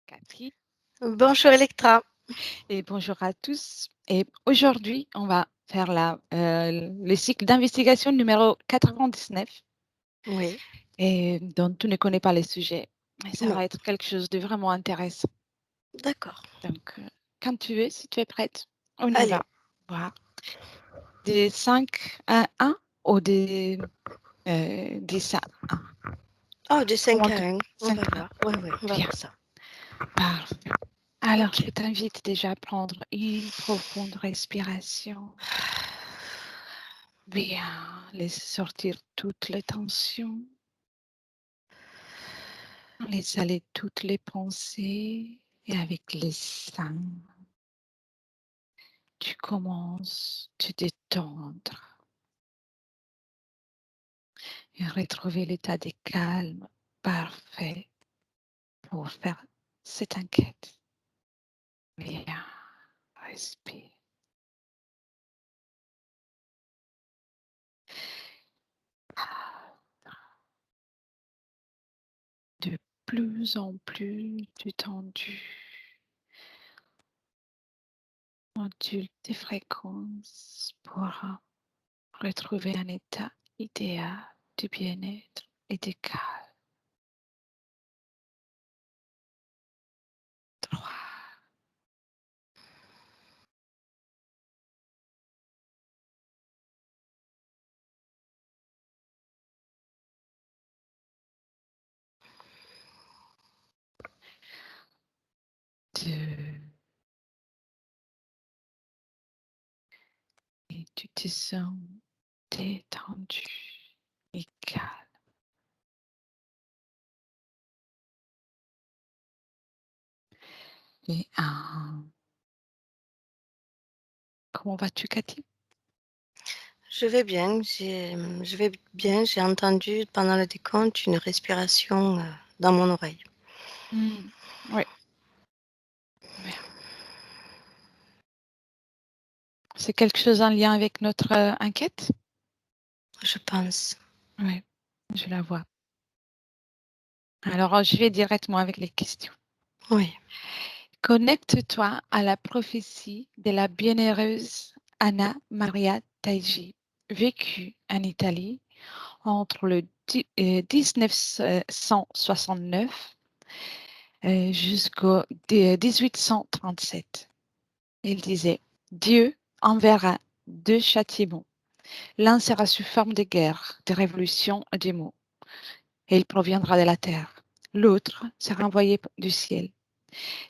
Cathy Bonjour Electra. et bonjour à tous. Et aujourd'hui, on va faire le cycle d'investigation numéro 99 Oui, et dont tu ne connais pas les sujets. Et ça non, va être quelque chose de vraiment intéressant. d'accord. Donc, quand tu veux, si tu es prête, on y Allez, va. Voilà. Des 5 à 1 ou des 10 à 1. oh, du 5 Comment à tu... 1, on 5 va à 1. voir. Oui, oui, on va Bien. voir ça. Parfait. Alors, Ok. je t'invite déjà à prendre une profonde respiration. Bien, laisse sortir toutes les tensions, laisse aller toutes les pensées et avec les seins, tu commences à te détendre et retrouver l'état de calme parfait pour faire cette enquête. Bien, respire. De plus en plus détendu. Module tes fréquences pour retrouver un état idéal de bien-être et de calme. 3, 2, et tu te sens détendu et calme. Et 1. Comment vas-tu, Cathy? Je vais bien, je vais bien. J'ai entendu pendant le décompte une respiration dans mon oreille. Oui, bien. C'est quelque chose en lien avec notre enquête? Je pense. Oui, je la vois. Alors, je vais directement avec les questions. Oui. Connecte-toi à la prophétie de la bienheureuse Anna Maria Taigi, vécue en Italie entre le 1969 jusqu'au 1837. Il disait, Dieu enverra deux châtiments. L'un sera sous forme de guerre, de révolution et de maux, et il proviendra de la terre. L'autre sera envoyé du ciel.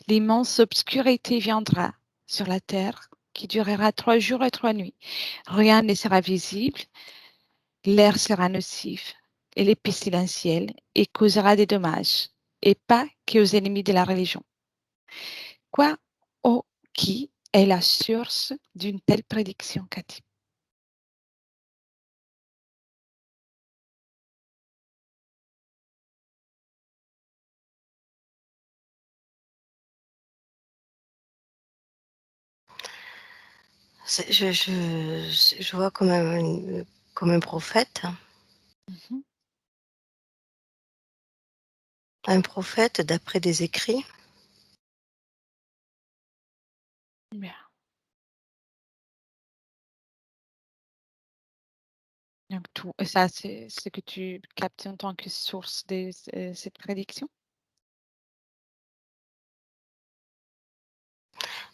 L'immense obscurité viendra sur la terre qui durera 3 jours et 3 nuits. Rien ne sera visible, l'air sera nocif, elle est pestilentielle et causera des dommages, et pas qu'aux ennemis de la religion. Quoi ou qui est la source d'une telle prédiction, Cathy? Je vois comme un prophète. Mhm. Un prophète d'après des écrits. Bien. Donc, tout, et ça, c'est ce que tu captes en tant que source de cette prédiction?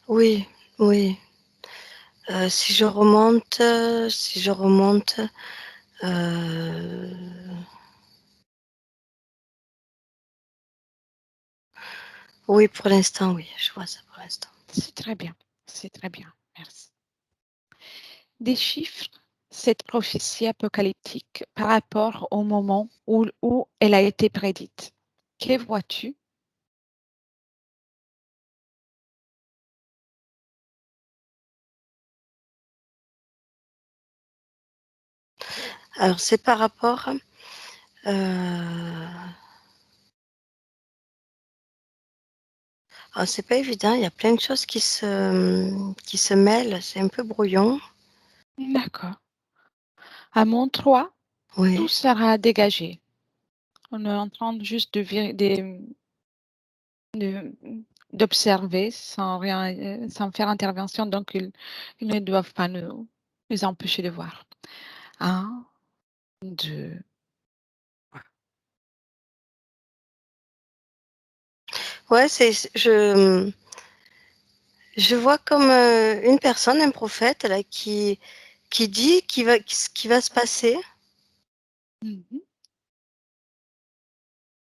Oui, oui. Si je remonte, euh, oui, pour l'instant, oui, je vois ça pour l'instant. C'est très bien. C'est très bien. Merci. Des chiffres, cette prophétie apocalyptique par rapport au moment où elle a été prédite. Que vois-tu? Alors, c'est par rapport, euh, alors, c'est pas évident, il y a plein de choses qui se mêlent, c'est un peu brouillon. D'accord. À mon 3, tout Oui, sera dégagé. On est en train juste d'observer sans rien, sans faire intervention, donc ils ne doivent pas nous empêcher de voir. 1, 2. Ouais, je vois comme une personne, un prophète là, qui dit ce qui va se passer. Mmh.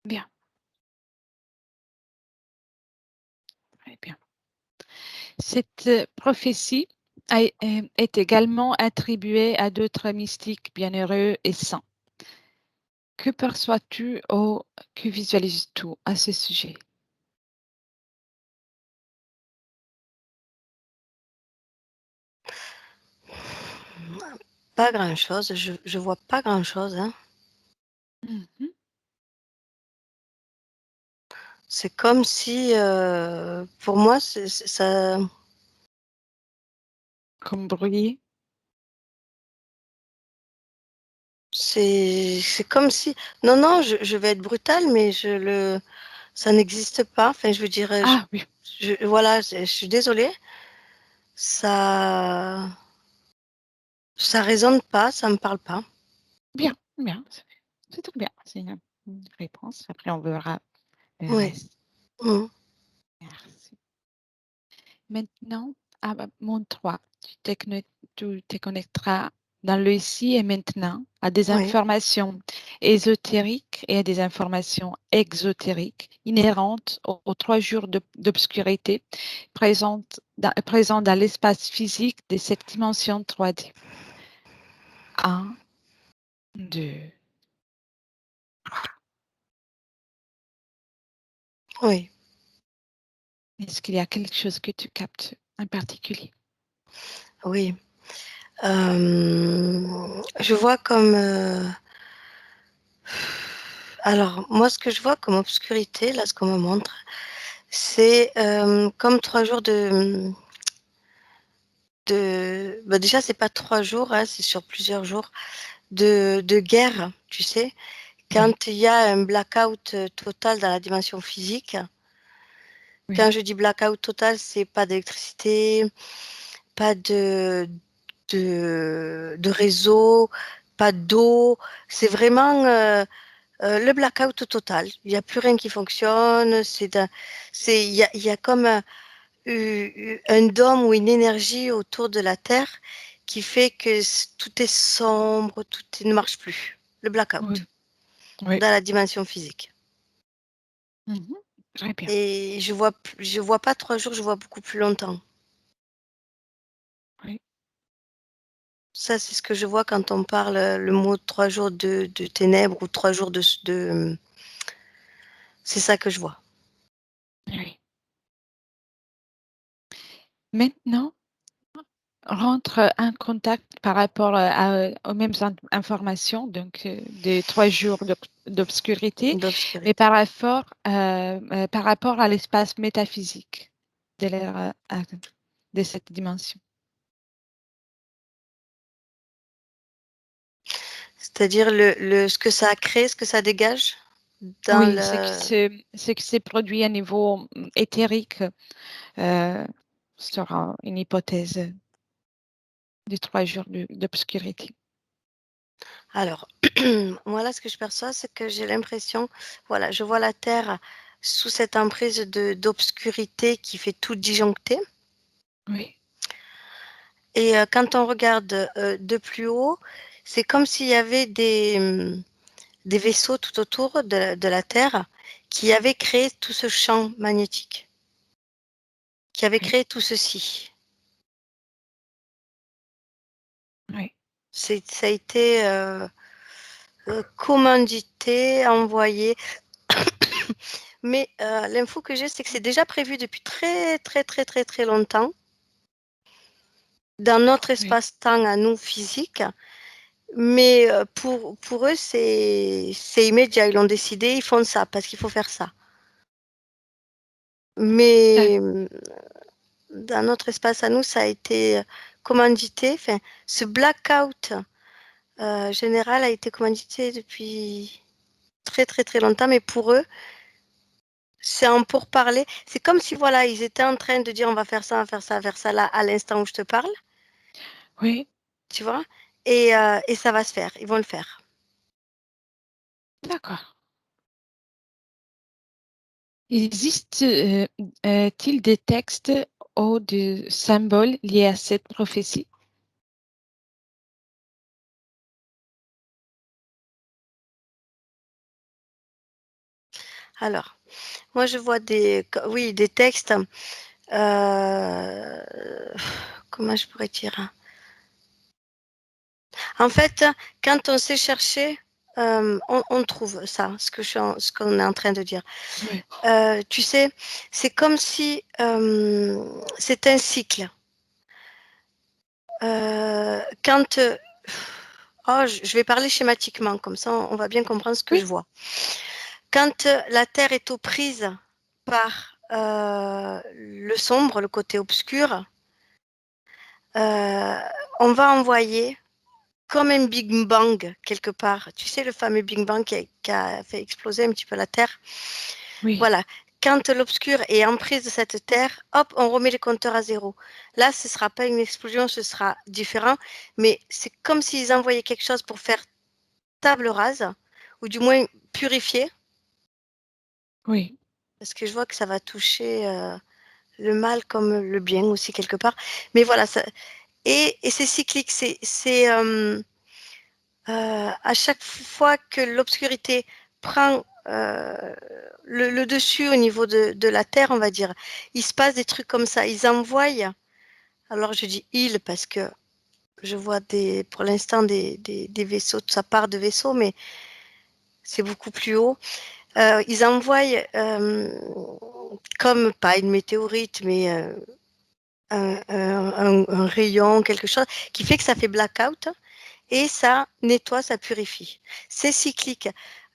Bien, très bien. Cette prophétie est également attribuée à d'autres mystiques bienheureux et saints. Que perçois-tu ou que visualises-tu à ce sujet? Pas grand-chose, je vois pas grand-chose, hein. Mmh. C'est comme si, pour moi, ça Comme brouillé? c'est comme si non, non, je vais être brutale, mais ça n'existe pas. Enfin, je veux dire, Ah oui, voilà, je suis désolée, ça ça résonne pas, ça me parle pas. bien, bien, c'est très bien. C'est une réponse. Après, on verra le Oui. reste. Mmh. Merci. Maintenant, mon 3, tu te connecteras dans le ici et maintenant à des Oui, informations ésotériques et à des informations exotériques inhérentes aux 3 jours d'obscurité présents dans l'espace physique de cette dimension 3D. 1, 2. oui, Est-ce qu'il y a quelque chose que tu captes en particulier? oui. Je vois comme, alors moi, ce que je vois comme obscurité, là, ce qu'on me montre, c'est, comme 3 jours bah, déjà, c'est pas 3 jours, hein, c'est sur plusieurs jours de guerre, tu sais? Oui, Quand il y a un blackout, total dans la dimension physique. oui, Quand je dis blackout total, c'est pas d'électricité, pas de réseau, pas d'eau. C'est vraiment, le blackout total. Il y a plus rien qui fonctionne, il y a comme, un dôme ou une énergie autour de la terre qui fait que tout est sombre, ne marche plus. Le blackout oui, oui. dans la dimension physique. Mhm. Très bien. Et je vois pas 3 jours, je vois beaucoup plus longtemps. Oui, Ça, c'est ce que je vois quand on parle, le mot 3 jours de ténèbres ou 3 jours c'est ça que je vois. oui. Maintenant, rentre en contact par rapport aux mêmes informations, donc des 3 jours d'obscurité, mais D'obscurité. par rapport à l'espace métaphysique de, de cette dimension. C'est-à-dire ce que ça a créé, ce que ça dégage dans Oui, le ce qui s'est produit à niveau éthérique euh, sera une hypothèse des 3 jours d'obscurité. alors, moi, là, ce que je perçois, c'est que j'ai l'impression, voilà, je vois la Terre sous cette emprise d'obscurité qui fait tout disjoncter. Oui, Et quand on regarde, de plus haut, c'est comme s'il y avait des vaisseaux tout autour de la Terre qui avaient créé tout ce champ magnétique, qui avaient oui, créé tout ceci. oui, Ça a été, commandité, envoyé. Mais l'info que j'ai, c'est que c'est déjà prévu depuis très, très, très, très, très longtemps dans notre oui. espace-temps à nous physique. Mais pour eux, c'est immédiat. Ils l'ont décidé, ils font ça parce qu'il faut faire ça. Mais D'accord. dans notre espace à nous, ça a été commandité. Enfin, ce blackout général a été commandité depuis très très très longtemps. Mais pour eux, c'est en pourparler. C'est comme si, voilà, ils étaient en train de dire on va faire ça, on va faire ça, on va faire ça là, à l'instant où je te parle, Oui, tu vois, et ça va se faire, ils vont le faire. d'accord. Existe-t-il des textes ou des symboles liés à cette prophétie? Alors, moi, je vois oui, des textes, euh, comment je pourrais dire? En fait, quand on sait chercher, on trouve ça, ce qu'on est en train de dire. Oui, Tu sais, c'est comme si c'est un cycle. Quand oh, je vais parler schématiquement, comme ça on va bien comprendre ce que je oui, vois. Quand la Terre est aux prises par le sombre, le côté obscur, euh, on va envoyer comme un Big Bang quelque part. Tu sais, le fameux Big Bang qui a fait exploser un petit peu la Terre. oui, Voilà. Quand l'obscur est en prise de cette Terre, hop, on remet les compteurs à zéro. Là, ce ne sera pas une explosion, ce sera différent, mais c'est comme s'ils envoyaient quelque chose pour faire table rase, ou du moins purifier, oui, parce que je vois que ça va toucher le mal comme le bien aussi quelque part. Mais voilà, et c'est cyclique, à chaque fois que l'obscurité prend le dessus au niveau de la Terre, on va dire, il se passe des trucs comme ça. Ils envoient, alors je dis ils parce que je vois pour l'instant des vaisseaux, ça part de vaisseaux, mais c'est beaucoup plus haut. Ils envoient comme pas une météorite, mais un rayon, quelque chose qui fait que ça fait blackout et ça nettoie, ça purifie. C'est cyclique.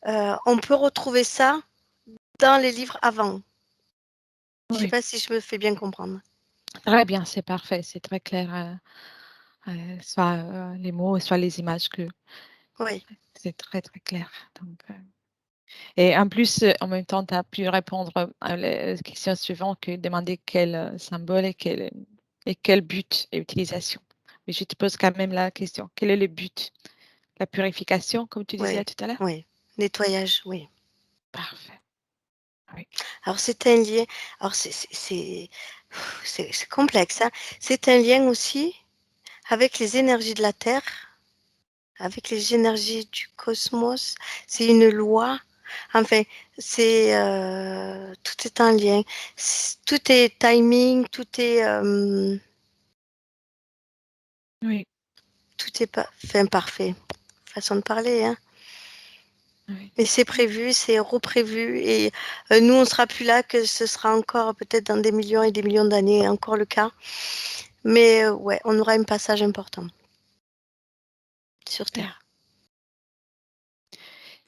On peut retrouver ça dans les livres avant. Je ne sais oui. pas si je me fais bien comprendre. Très bien, c'est parfait, c'est très clair. Soit les mots, soit les images que Oui, c'est très très clair. Donc, et en plus, en même temps, tu as pu répondre à la question suivante que demander quel symbole et quel but et utilisation. Mais je te pose quand même la question. Quel est le but? La purification, comme tu disais oui, tout à l'heure? oui. Nettoyage, oui. Parfait. Oui, Alors c'est un lien. Alors c'est complexe, hein. C'est un lien aussi avec les énergies de la Terre, avec les énergies du cosmos. C'est une loi. Enfin, tout est en lien. Tout est timing, oui, tout est pas, enfin, parfait. Façon de parler, hein. oui. Et c'est prévu, c'est reprévu. Et nous, on sera plus là, que ce sera encore peut-être dans des millions et des millions d'années, encore le cas. Mais ouais, on aura un passage important sur Super. Terre.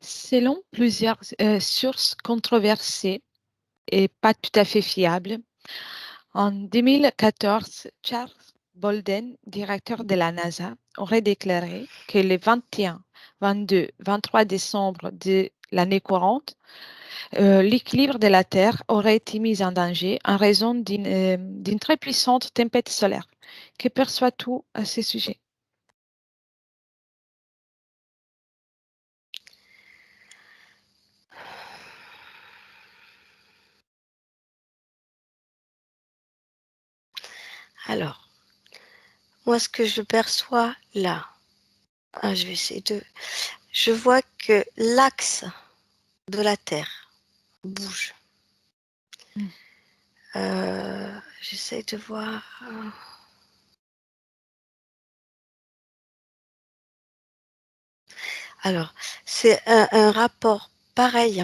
Selon plusieurs sources controversées et pas tout à fait fiables, en 2014, Charles Bolden, directeur de la NASA, aurait déclaré que le 21, 22, 23 décembre de l'année courante, l'équilibre de la Terre aurait été mis en danger en raison d'une très puissante tempête solaire. Que perçois-tu à ce sujet? Alors, moi, ce que je perçois là, je vais essayer de. Je vois que l'axe de la Terre bouge. Mm. J'essaie de voir. Alors, c'est un rapport pareil.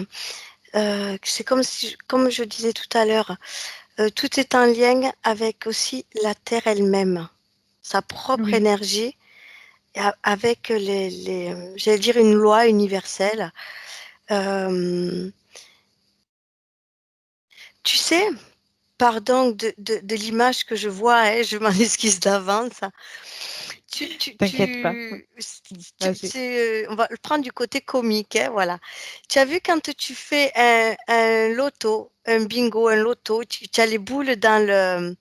C'est comme si, comme je disais tout à l'heure, tout est en lien avec aussi la Terre elle-même, sa propre Oui, énergie, avec j'allais dire une loi universelle. Euh, Tu sais, pardon de l'image que je vois, hein, je m'en excuse d'avance. T'inquiète pas. Oui. Vas-y. On va le prendre du côté comique, hein, voilà. Tu as vu quand tu fais un loto, un bingo, un loto, tu as les boules dans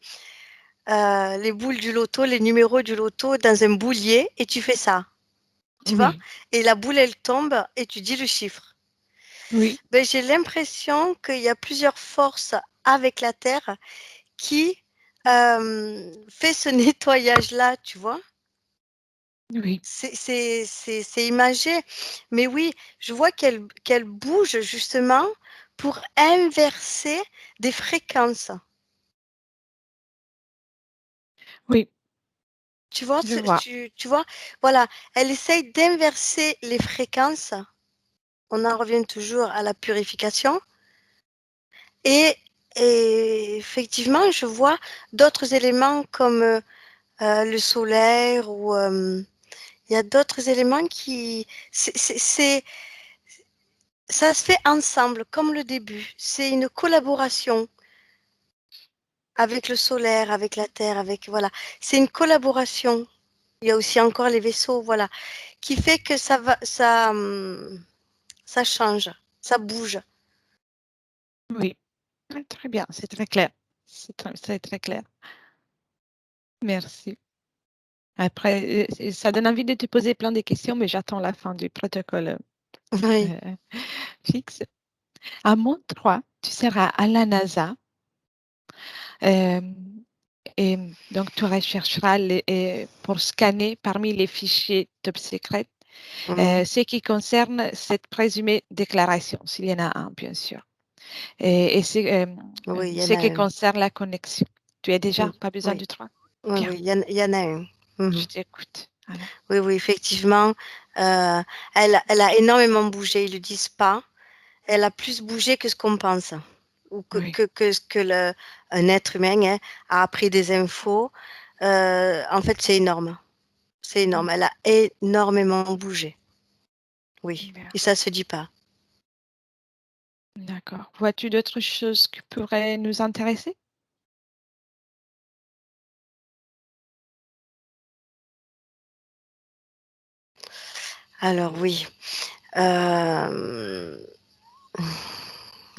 les boules du loto, les numéros du loto dans un boulier et tu fais ça, tu vois? Oui, Et la boule, elle tombe et tu dis le chiffre. oui, Ben, j'ai l'impression qu'il y a plusieurs forces avec la Terre qui fait ce nettoyage-là, tu vois? oui, C'est imagé. Mais oui, je vois qu'elle bouge justement pour inverser des fréquences. oui, Tu vois, je vois. tu vois, voilà, elle essaye d'inverser les fréquences. On en revient toujours à la purification. Et, et effectivement, je vois d'autres éléments comme le solaire ou il y a d'autres éléments qui... ça se fait ensemble, comme le début. C'est une collaboration avec le solaire, avec la terre, avec voilà. C'est une collaboration. Il y a aussi encore les vaisseaux, voilà, qui fait que ça change, ça bouge. Oui, très bien, c'est très clair. C'est très clair. Merci. Après, ça donne envie de te poser plein de questions, mais j'attends la fin du protocole Oui, euh, fixe. À mon 3, tu seras à la NASA euh, et donc tu rechercheras pour scanner parmi les fichiers top secret mhm. ce qui concerne cette présumée déclaration, s'il y en a un, bien sûr. Et Oui, il y en ce a qui un. concerne la connexion. Tu es déjà, Oui, pas besoin oui, du 3. oui, Bien, oui, il y en a un. je Mhm. t'écoute. Alors, Oui, oui, effectivement, euh, elle a énormément bougé, ils le disent pas. Elle a plus bougé que ce qu'on pense, ou oui, que ce que un être humain hein, a appris des infos. En fait, c'est énorme. C'est énorme. Elle a énormément bougé. Oui. bien, Et ça se dit pas. d'accord. Vois-tu d'autres choses qui pourraient nous intéresser? Alors oui. Euh,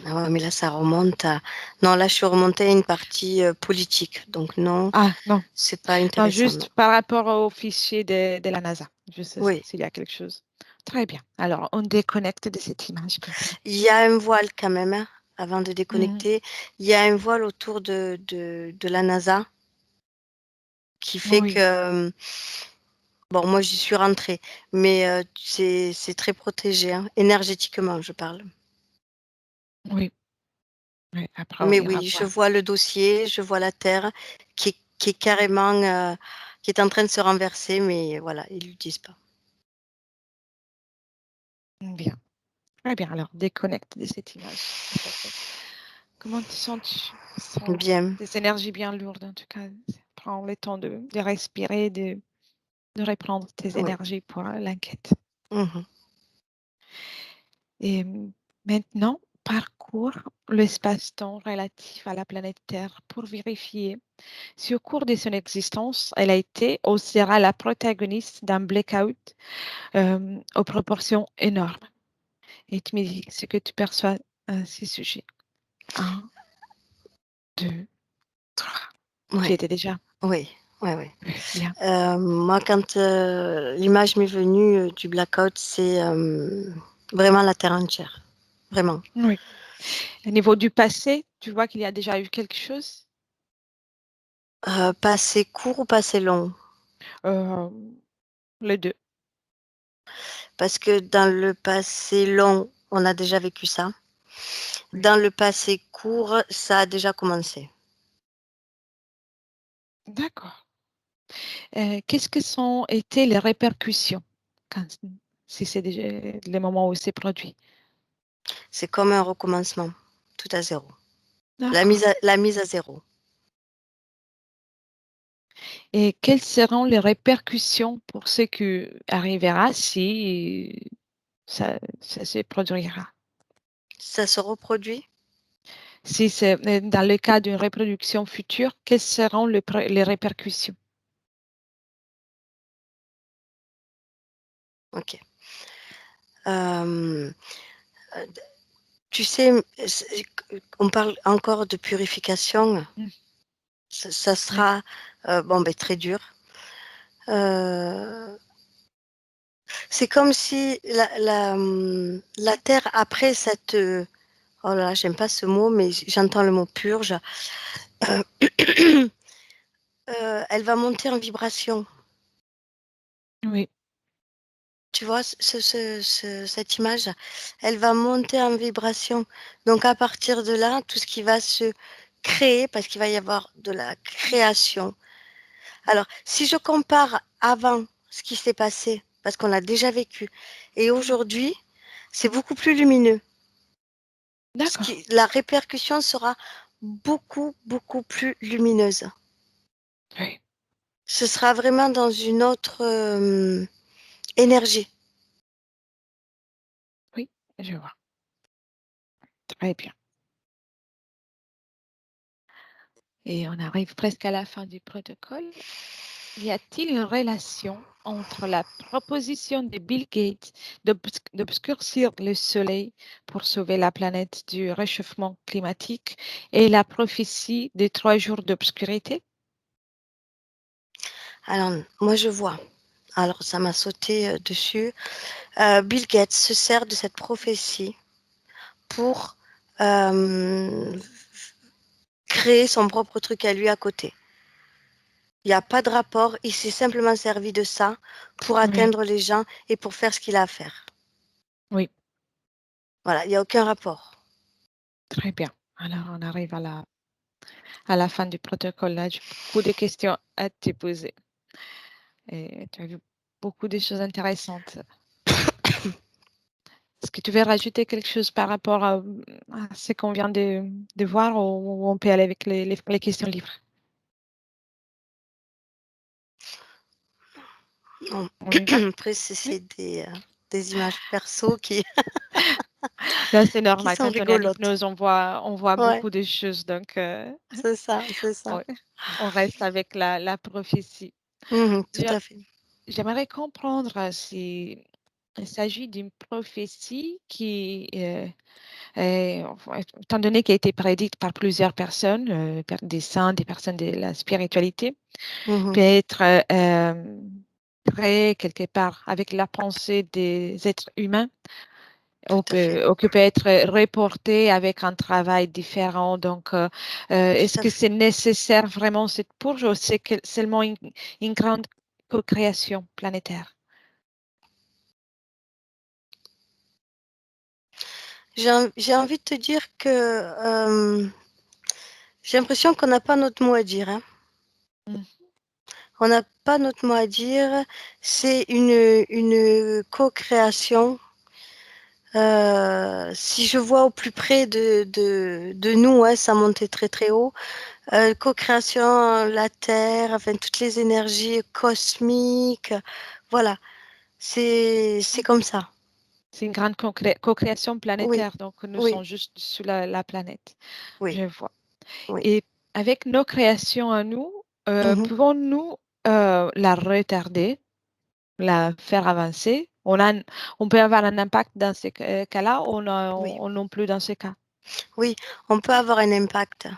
Ah ouais, mais là, ça remonte à... Non, là, je suis remontée à une partie politique. Donc non, Ah, non, c'est pas non, intéressant, non. juste par rapport au fichier de la NASA. Juste Oui. s'il y a quelque chose. Très bien. Alors, on déconnecte de cette image maintenant. Il y a un voile quand même, hein, avant de Mhm. déconnecter. Il y a un voile autour de la NASA qui fait que... Oui, bon, moi, j'y suis rentrée. Mais c'est très protégé, hein, énergétiquement, je parle. oui, oui. Après, on Mais ira oui, je voir. vois le dossier, je vois la Terre qui est carrément... qui est en train de se renverser, mais voilà, ils ne le disent pas. Bien. Très bien. Alors, déconnecte de cette image. Comment te sens-tu? Je sens Bien. des énergies bien lourdes, en tout cas. Prends le temps de respirer, de reprendre tes Oui. énergies pour l'enquête. Mhm. Et maintenant, parcours l'espace-temps relatif à la planète Terre pour vérifier si au cours de son existence, elle a été ou sera la protagoniste d'un blackout aux proportions énormes. Et tu me dis ce que tu perçois à ces sujets. Un, deux, trois. Tu Ouais. étais déjà. Oui, oui, oui. Oui, bien. Moi, quand l'image m'est venue du blackout, c'est vraiment la terre entière. Vraiment. Oui. Au niveau du passé, tu vois qu'il y a déjà eu quelque chose. Pas assez court ou pas assez long. Euh, les deux. Parce que dans le passé long, on a déjà vécu ça. Oui. Dans le passé court, ça a déjà commencé. D'accord. Qu'est-ce que sont été les répercussions si c'est déjà les moments où c'est produit? C'est comme un recommencement, tout à zéro. D'accord. La mise à zéro. Et quelles seront les répercussions pour ce qui arrivera si ça se produira? Ça se reproduit. Si c'est dans le cas d'une reproduction future, quelles seront les répercussions? OK. Hem, Tu sais, on parle encore de purification. Mmh, Ça oui, sera, bon, beh, très dur. Heu, c'est comme si la terre après cette, oh là là, j'aime pas ce mot, mais j'entends le mot purge, heu, elle va monter en vibration. oui, Tu vois cette image? Elle va monter en vibration. Donc à partir de là, tout ce qui va se créer, parce qu'il va y avoir de la création. Alors, si je compare avant ce qui s'est passé, parce qu'on l'a déjà vécu, et aujourd'hui, c'est beaucoup plus lumineux. d'accord, La répercussion sera beaucoup, beaucoup plus lumineuse. oui, Ce sera vraiment dans une autre énergie. oui, je vois. Très bien. Et on arrive presque à la fin du protocole. Y a-t-il une relation entre la proposition de Bill Gates d'obscurcir le Soleil pour sauver la planète du réchauffement climatique et la prophétie des 3 jours d'obscurité? Alors, moi, je vois. Alors, ça m'a sauté dessus. Bill Gates se sert de cette prophétie pour euh, créer son propre truc à lui à côté. Il n'y a pas de rapport, il s'est simplement servi de ça pour Oui, atteindre les gens et pour faire ce qu'il a à faire. oui, Voilà, il n'y a aucun rapport. très bien. Alors, on arrive à la fin du protocole. Là, j'ai beaucoup de questions à te poser. Et tu as vu beaucoup de choses intéressantes. Est-ce que tu veux rajouter quelque chose par rapport à ce qu'on vient de voir ou on peut aller avec les questions libres? Non. On y va? Après, Oui. c'est des images perso qui, Là, c'est qui normal. sont Quand on est en rigolotes. hypnose, on voit Ouais, beaucoup de choses. Donc, c'est ça, c'est ça. ouais, on reste avec la prophétie. Mhm, tout Je- à fait. J'aimerais comprendre si il s'agit d'une prophétie qui, enfin, étant donné qu'elle a été prédite par plusieurs personnes, des saints, des personnes de la spiritualité, peut Mhm, être créée quelque part avec la pensée des êtres humains tout à fait. ou que peut être reportée avec un travail différent. Donc, Tout est-ce à que fait. c'est nécessaire vraiment cette purge ou c'est seulement une grande co-création planétaire? J'ai envie de te dire que j'ai l'impression qu'on n'a pas notre mot à dire, hein. Mm. On n'a pas notre mot à dire. C'est une co-création. Si je vois au plus près de nous, ouais, ça montait très très haut. Co-création, la Terre, enfin toutes les énergies cosmiques. Voilà, c'est comme ça. C'est une grande co-création Oui, planétaire, donc nous oui, sommes juste sur la planète. oui, Je vois. oui. Et avec nos créations à nous, Mhm. pouvons-nous la retarder, la faire avancer? On peut avoir un impact dans ces cas-là Oui, ou non plus dans ce cas? oui, on peut avoir un impact.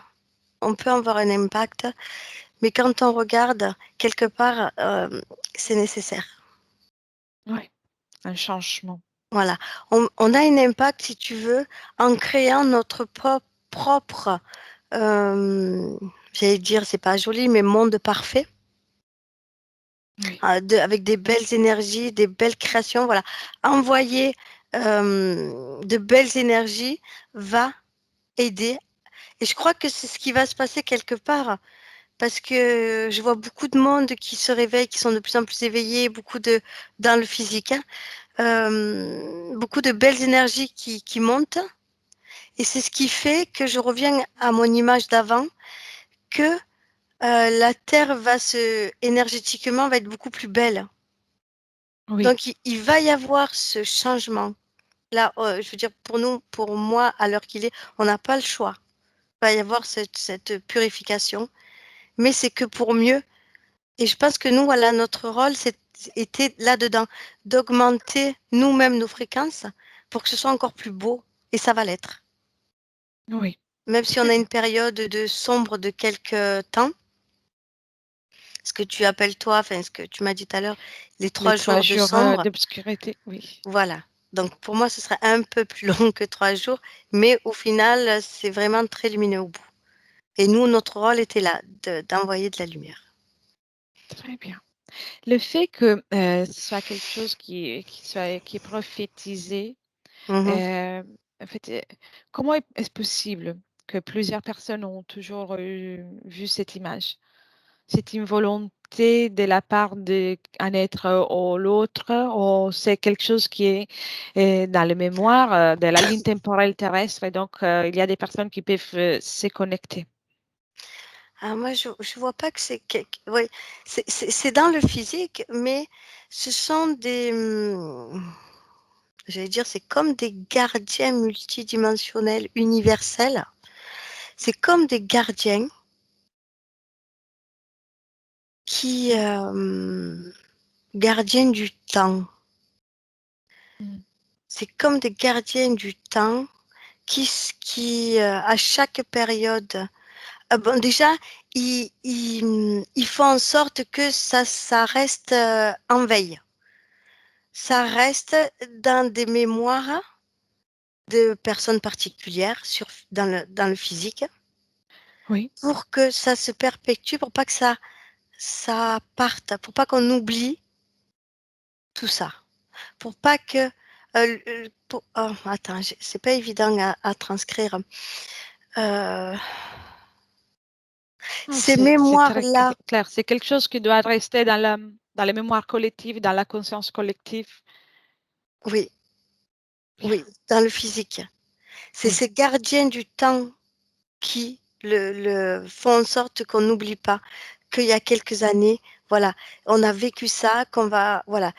On peut avoir un impact, mais quand on regarde, quelque part, c'est nécessaire. Oui, un changement. Voilà. On a un impact, si tu veux, en créant notre propre, euh, j'allais dire, c'est pas joli, mais monde parfait, Oui, avec des belles énergies, des belles créations. Voilà. Envoyer de belles énergies va aider. Et je crois que c'est ce qui va se passer quelque part. Parce que je vois beaucoup de monde qui se réveille, qui sont de plus en plus éveillés, dans le physique, hein, beaucoup de belles énergies qui montent. Et c'est ce qui fait que je reviens à mon image d'avant, que la Terre énergétiquement, va être beaucoup plus belle. oui, Donc, il va y avoir ce changement. Là, je veux dire, pour nous, pour moi, à l'heure qu'il est, on n'a pas le choix. Il va y avoir cette purification, mais c'est que pour mieux. Et je pense que nous, voilà, notre rôle, été là-dedans, d'augmenter nous-mêmes nos fréquences pour que ce soit encore plus beau. Et ça va l'être. Oui, Même si on très a une bien. période de sombre de quelques temps, ce que tu appelles toi, enfin ce que tu m'as dit tout à l'heure, les Les 3 trois jours de jours sombre, d'obscurité, oui. voilà. Donc pour moi, ce serait un peu plus long que 3 jours, mais au final, c'est vraiment très lumineux au bout. Et nous, notre rôle était là, d'envoyer de la lumière. Très bien. Le fait que ce soit quelque chose qui est prophétisé, Mhm. en fait, comment est-ce possible que plusieurs personnes ont toujours vu cette image? C'est une volonté de la part d'un être ou l'autre, ou c'est quelque chose qui est dans la mémoire de la ligne temporelle terrestre, et donc il y a des personnes qui peuvent se connecter. Ah, moi, je ne vois pas que oui, c'est dans le physique, mais ce sont j'allais dire, c'est comme des gardiens multidimensionnels universels. C'est comme des gardiens qui, gardiens du temps. Mm. C'est comme des gardiens du temps qui à chaque période, bon, déjà, ils font en sorte que ça reste en veille. Ça reste dans des mémoires de personnes particulières dans le physique Oui. pour que ça se perpétue, pour pas que ça parte, pour pas qu'on oublie tout ça. Pour pas que. Oh, attends, c'est pas évident à transcrire. Euh, Non, ces c'est très mémoires-là, clair. C'est quelque chose qui doit rester dans la mémoire collective, dans la conscience collective. oui, Bien. oui, dans le physique. C'est Oui. ces gardiens du temps qui font en sorte qu'on n'oublie pas qu'il y a quelques années, voilà, on a vécu ça, qu'on va, voilà.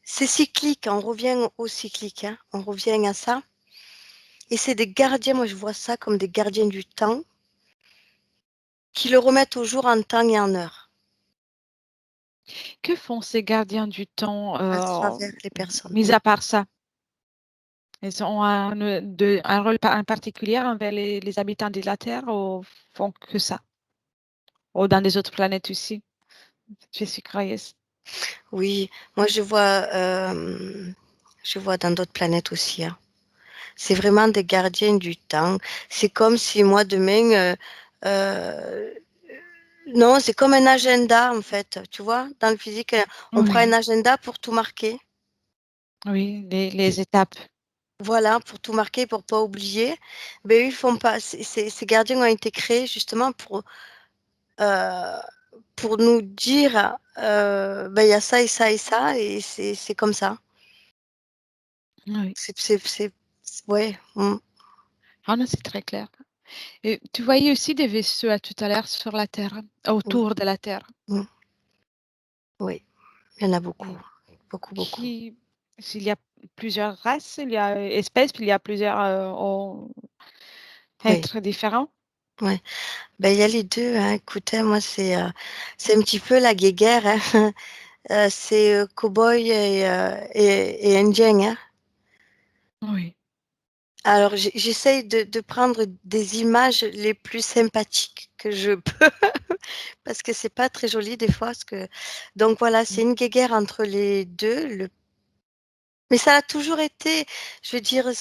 C'est cyclique, on revient au cyclique, hein, on revient à ça. Et c'est des gardiens, moi je vois ça comme des gardiens du temps qui le remettent au jour en temps et en heure Que font ces gardiens du temps, à travers les personnes. mis à part ça? Ils ont un rôle en particulier envers les habitants de la Terre, ou font que ça? Ou dans des autres planètes aussi? Je suis curieuse. Oui, moi je vois dans d'autres planètes aussi, hein. C'est vraiment des gardiens du temps. C'est comme si moi demain, euh, non, c'est comme un agenda en fait. Tu vois, dans le physique, on prend un Oui, agenda pour tout marquer. oui, les étapes. Voilà, pour tout marquer, pour pas oublier. Ben, eux, ils font pas. Ces gardiens ont été créés justement euh, pour nous dire, ben, il y a ça et ça et ça, et c'est comme ça. Oui. Ouais. Ah non, c'est très clair. Et tu voyais aussi des vaisseaux à tout à l'heure sur la Terre, Oui, autour de la Terre. mm, oui, il y en a beaucoup, Et beaucoup, beaucoup. qui, s'il y a plusieurs races, il y a espèces, puis il y a plusieurs Oui, êtres différents. ouais. Ben, il y a les deux, hein. Écoutez, moi, c'est un petit peu la guéguerre, hein. C'est cow-boy et indien, hein. Oui. Alors, j'essaye de prendre des images les plus sympathiques que je peux, parce que c'est pas très joli des fois. Donc voilà, c'est une guéguerre entre les deux. Mais ça a toujours été, je veux dire,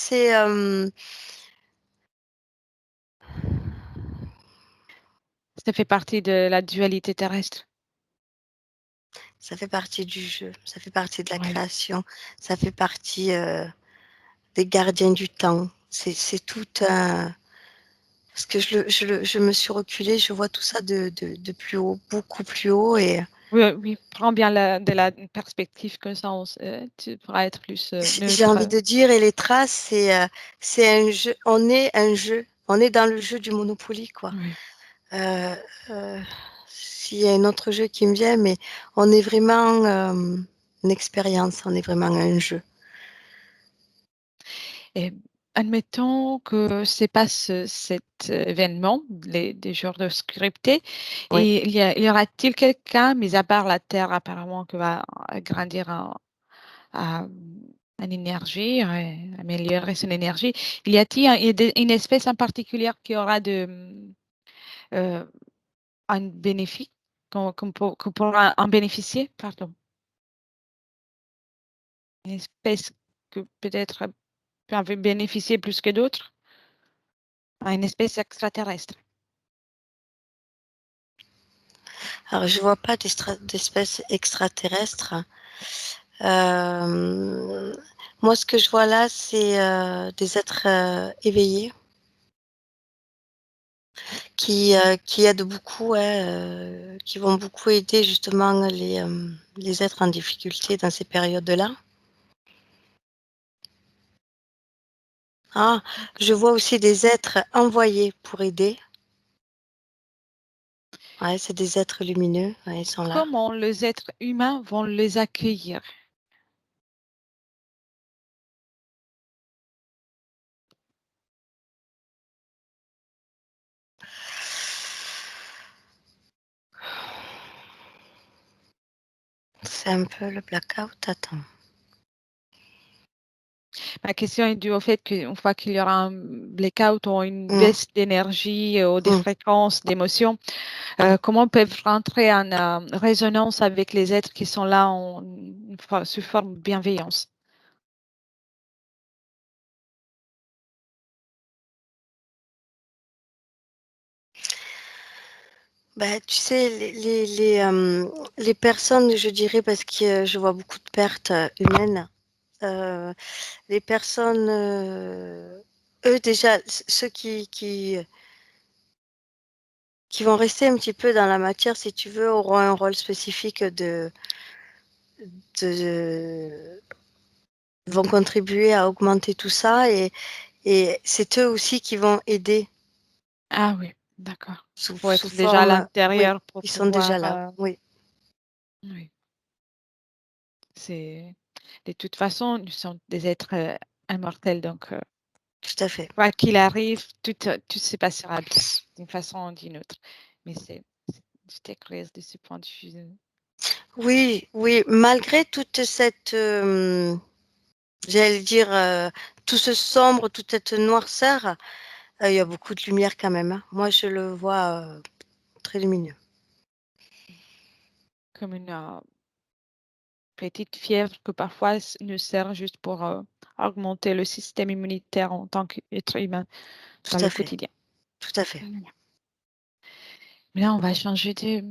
Ça fait partie de la dualité terrestre. ça fait partie du jeu, ça fait partie de la Oui. création, ça fait partie des gardiens du temps. C'est tout un. Parce que je me suis reculée, je vois tout ça de plus haut, beaucoup plus haut. Et Oui, oui, prends bien de la perspective comme ça, tu pourras être plus j'ai envie neutre. de dire, et les traces, c'est un jeu. On est un jeu. On est dans le jeu du Monopoly, quoi. Oui. Euh, euh, S'il y a un autre jeu qui me vient, mais on est vraiment une expérience, on est vraiment un jeu. Et admettons que c'est pas cet événement, des jours de scripté, Oui. et y aura-t-il quelqu'un, mis à part la Terre apparemment, qui va grandir en énergie, améliorer son énergie, y a-t-il une espèce en particulier qui aura euh, un bénéfice, qu'on pourra en bénéficier, pardon, une espèce que peut-être peut en bénéficier plus que d'autres, une espèce extraterrestre. Alors, je vois pas d'espèces extraterrestres. Moi, ce que je vois là, c'est des êtres éveillés qui aident beaucoup, ouais, qui vont beaucoup aider justement les êtres en difficulté dans ces périodes-là. Ah, je vois aussi des êtres envoyés pour aider. Ouais, c'est des êtres lumineux, ouais, ils sont là. Comment les êtres humains vont les accueillir? C'est un peu le blackout, attends. Ma question est due au fait qu'une fois qu'il y aura un blackout ou une Mmh, baisse d'énergie ou des mmh. fréquences, d'émotions, comment peuvent rentrer en résonance avec les êtres qui sont là sous forme de bienveillance? Bah, tu sais, les personnes, je dirais, parce que je vois beaucoup de pertes humaines, les personnes, eux déjà, ceux qui vont rester un petit peu dans la matière, si tu veux, auront un rôle spécifique de vont contribuer à augmenter tout ça et c'est eux aussi qui vont aider Ah oui, d'accord. Il faut sous être déjà à forme, oui, l'intérieur pour ils sont déjà pouvoir. là, oui, Oui, c'est de toute façon, nous sommes des êtres immortels, donc tout à fait. quoi qu'il arrive, tout se passera bien, d'une façon ou d'une autre. Mais j'étais curieuse de ce point de vue. Oui, oui, malgré toute cette, j'allais dire, tout ce sombre, toute cette noirceur, il y a beaucoup de lumière quand même, hein. Moi, je le vois, très lumineux. Comme une petite fièvre que parfois nous sert juste pour augmenter le système immunitaire en tant qu'être humain dans Tout le à fait, quotidien. tout à fait. Voilà. Mais là, on va changer des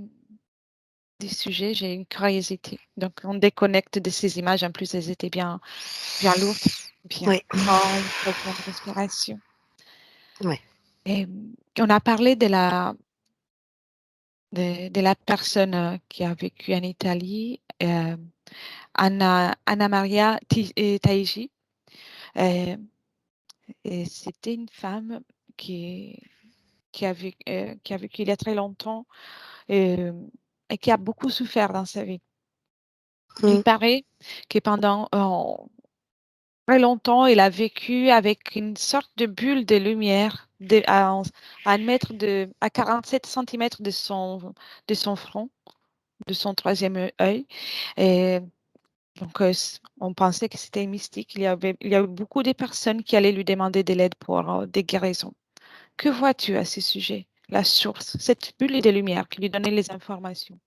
sujets. J'ai une curiosité. Donc, on déconnecte de ces images. En plus, elles étaient bien, bien lourdes. Bien. Oui, Prends une profonde respiration. oui. Et on a parlé de la personne qui a vécu en Italie, Anna Maria Taigi. Euh, et c'était une femme qui, qui a vécu il y a très longtemps euh, et qui a beaucoup souffert dans sa vie. Il Mmh. paraît que pendant très longtemps, il a vécu avec une sorte de bulle de lumière à 1 mètre à 47 centimètres de son front, de son troisième œil. Et donc, on pensait que c'était mystique. Il y a eu beaucoup de personnes qui allaient lui demander de l'aide pour des guérisons. Que vois-tu à ce sujet? La source, cette bulle de lumière qui lui donnait les informations.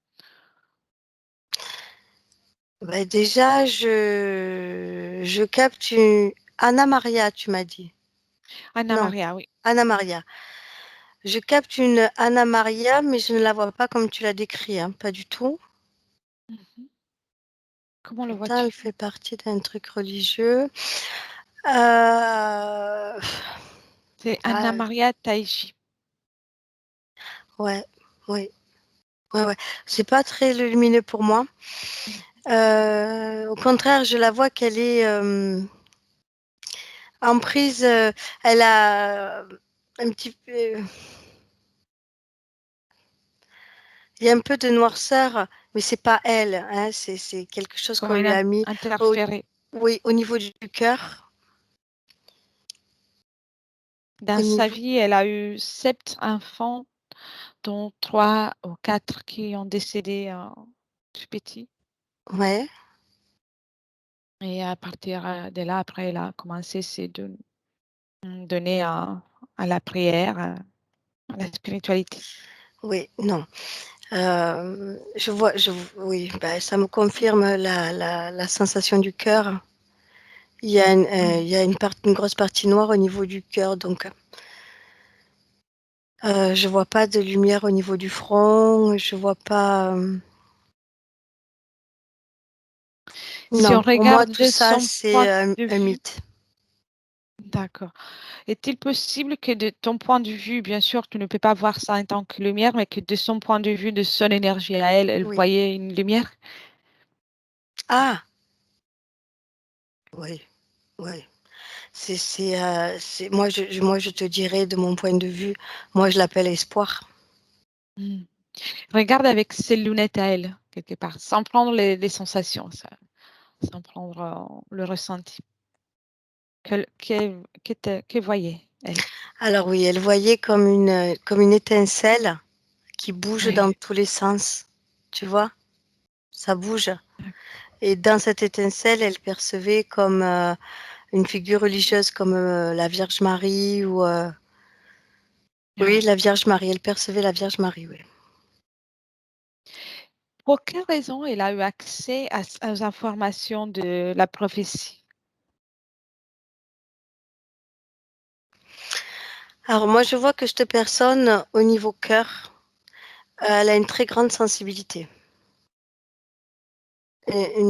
Bah, déjà, je capte une Anna Maria, tu m'as dit? Anna Non, Maria, oui. Anna Maria. Je capte une Anna Maria, mais je ne la vois pas comme tu l'as décrit, hein, pas du tout. Mhm. Comment le Attends, elle vois-tu? fait partie d'un truc religieux. Heu, C'est Anna ah, Maria Taiji. ouais, oui, ouais, ouais. C'est pas très lumineux pour moi. Au contraire, je la vois qu'elle est, en prise, elle a un petit peu il y a un peu de noirceur, mais c'est pas elle, hein, c'est quelque chose Comme qu'on lui a mis au interféré. oui, au niveau du cœur. Dans au sa niveau vie, elle a eu 7 enfants, dont 3 ou 4 qui ont décédé, tout petit. ouais, Et à partir, de là, après, elle a commencé c'est de donner à la prière, à la spiritualité. oui, non. Oui, bah, ça me confirme la sensation du cœur. Mmh. Il y a une grosse partie noire au niveau du cœur, donc je vois pas de lumière au niveau du front, je vois pas. Si on Non, pour moi, regarde tout de ça, son point c'est de un vue, mythe. d'accord. Est-il possible que de ton point de vue, bien sûr, tu ne peux pas voir ça en tant que lumière, mais que de son point de vue, de son énergie à elle, elle Oui. voyait une lumière? Ah, oui, oui. Moi, je te dirais, de mon point de vue, moi, je l'appelle espoir. Mmh. Regarde avec ses lunettes à elle, quelque part, sans prendre les sensations, sans prendre le ressenti. Que voyait elle? Alors oui, elle voyait comme une étincelle qui bouge dans Oui, tous les sens. Tu vois? Ça bouge. Et dans cette étincelle, elle percevait comme une figure religieuse comme la Vierge Marie ou oui, oui. la Vierge Marie. Elle percevait la Vierge Marie, oui. Pour quelle raison elle a eu accès aux informations de la prophétie? Alors moi, je vois que cette personne, au niveau cœur, elle a une très grande sensibilité. Et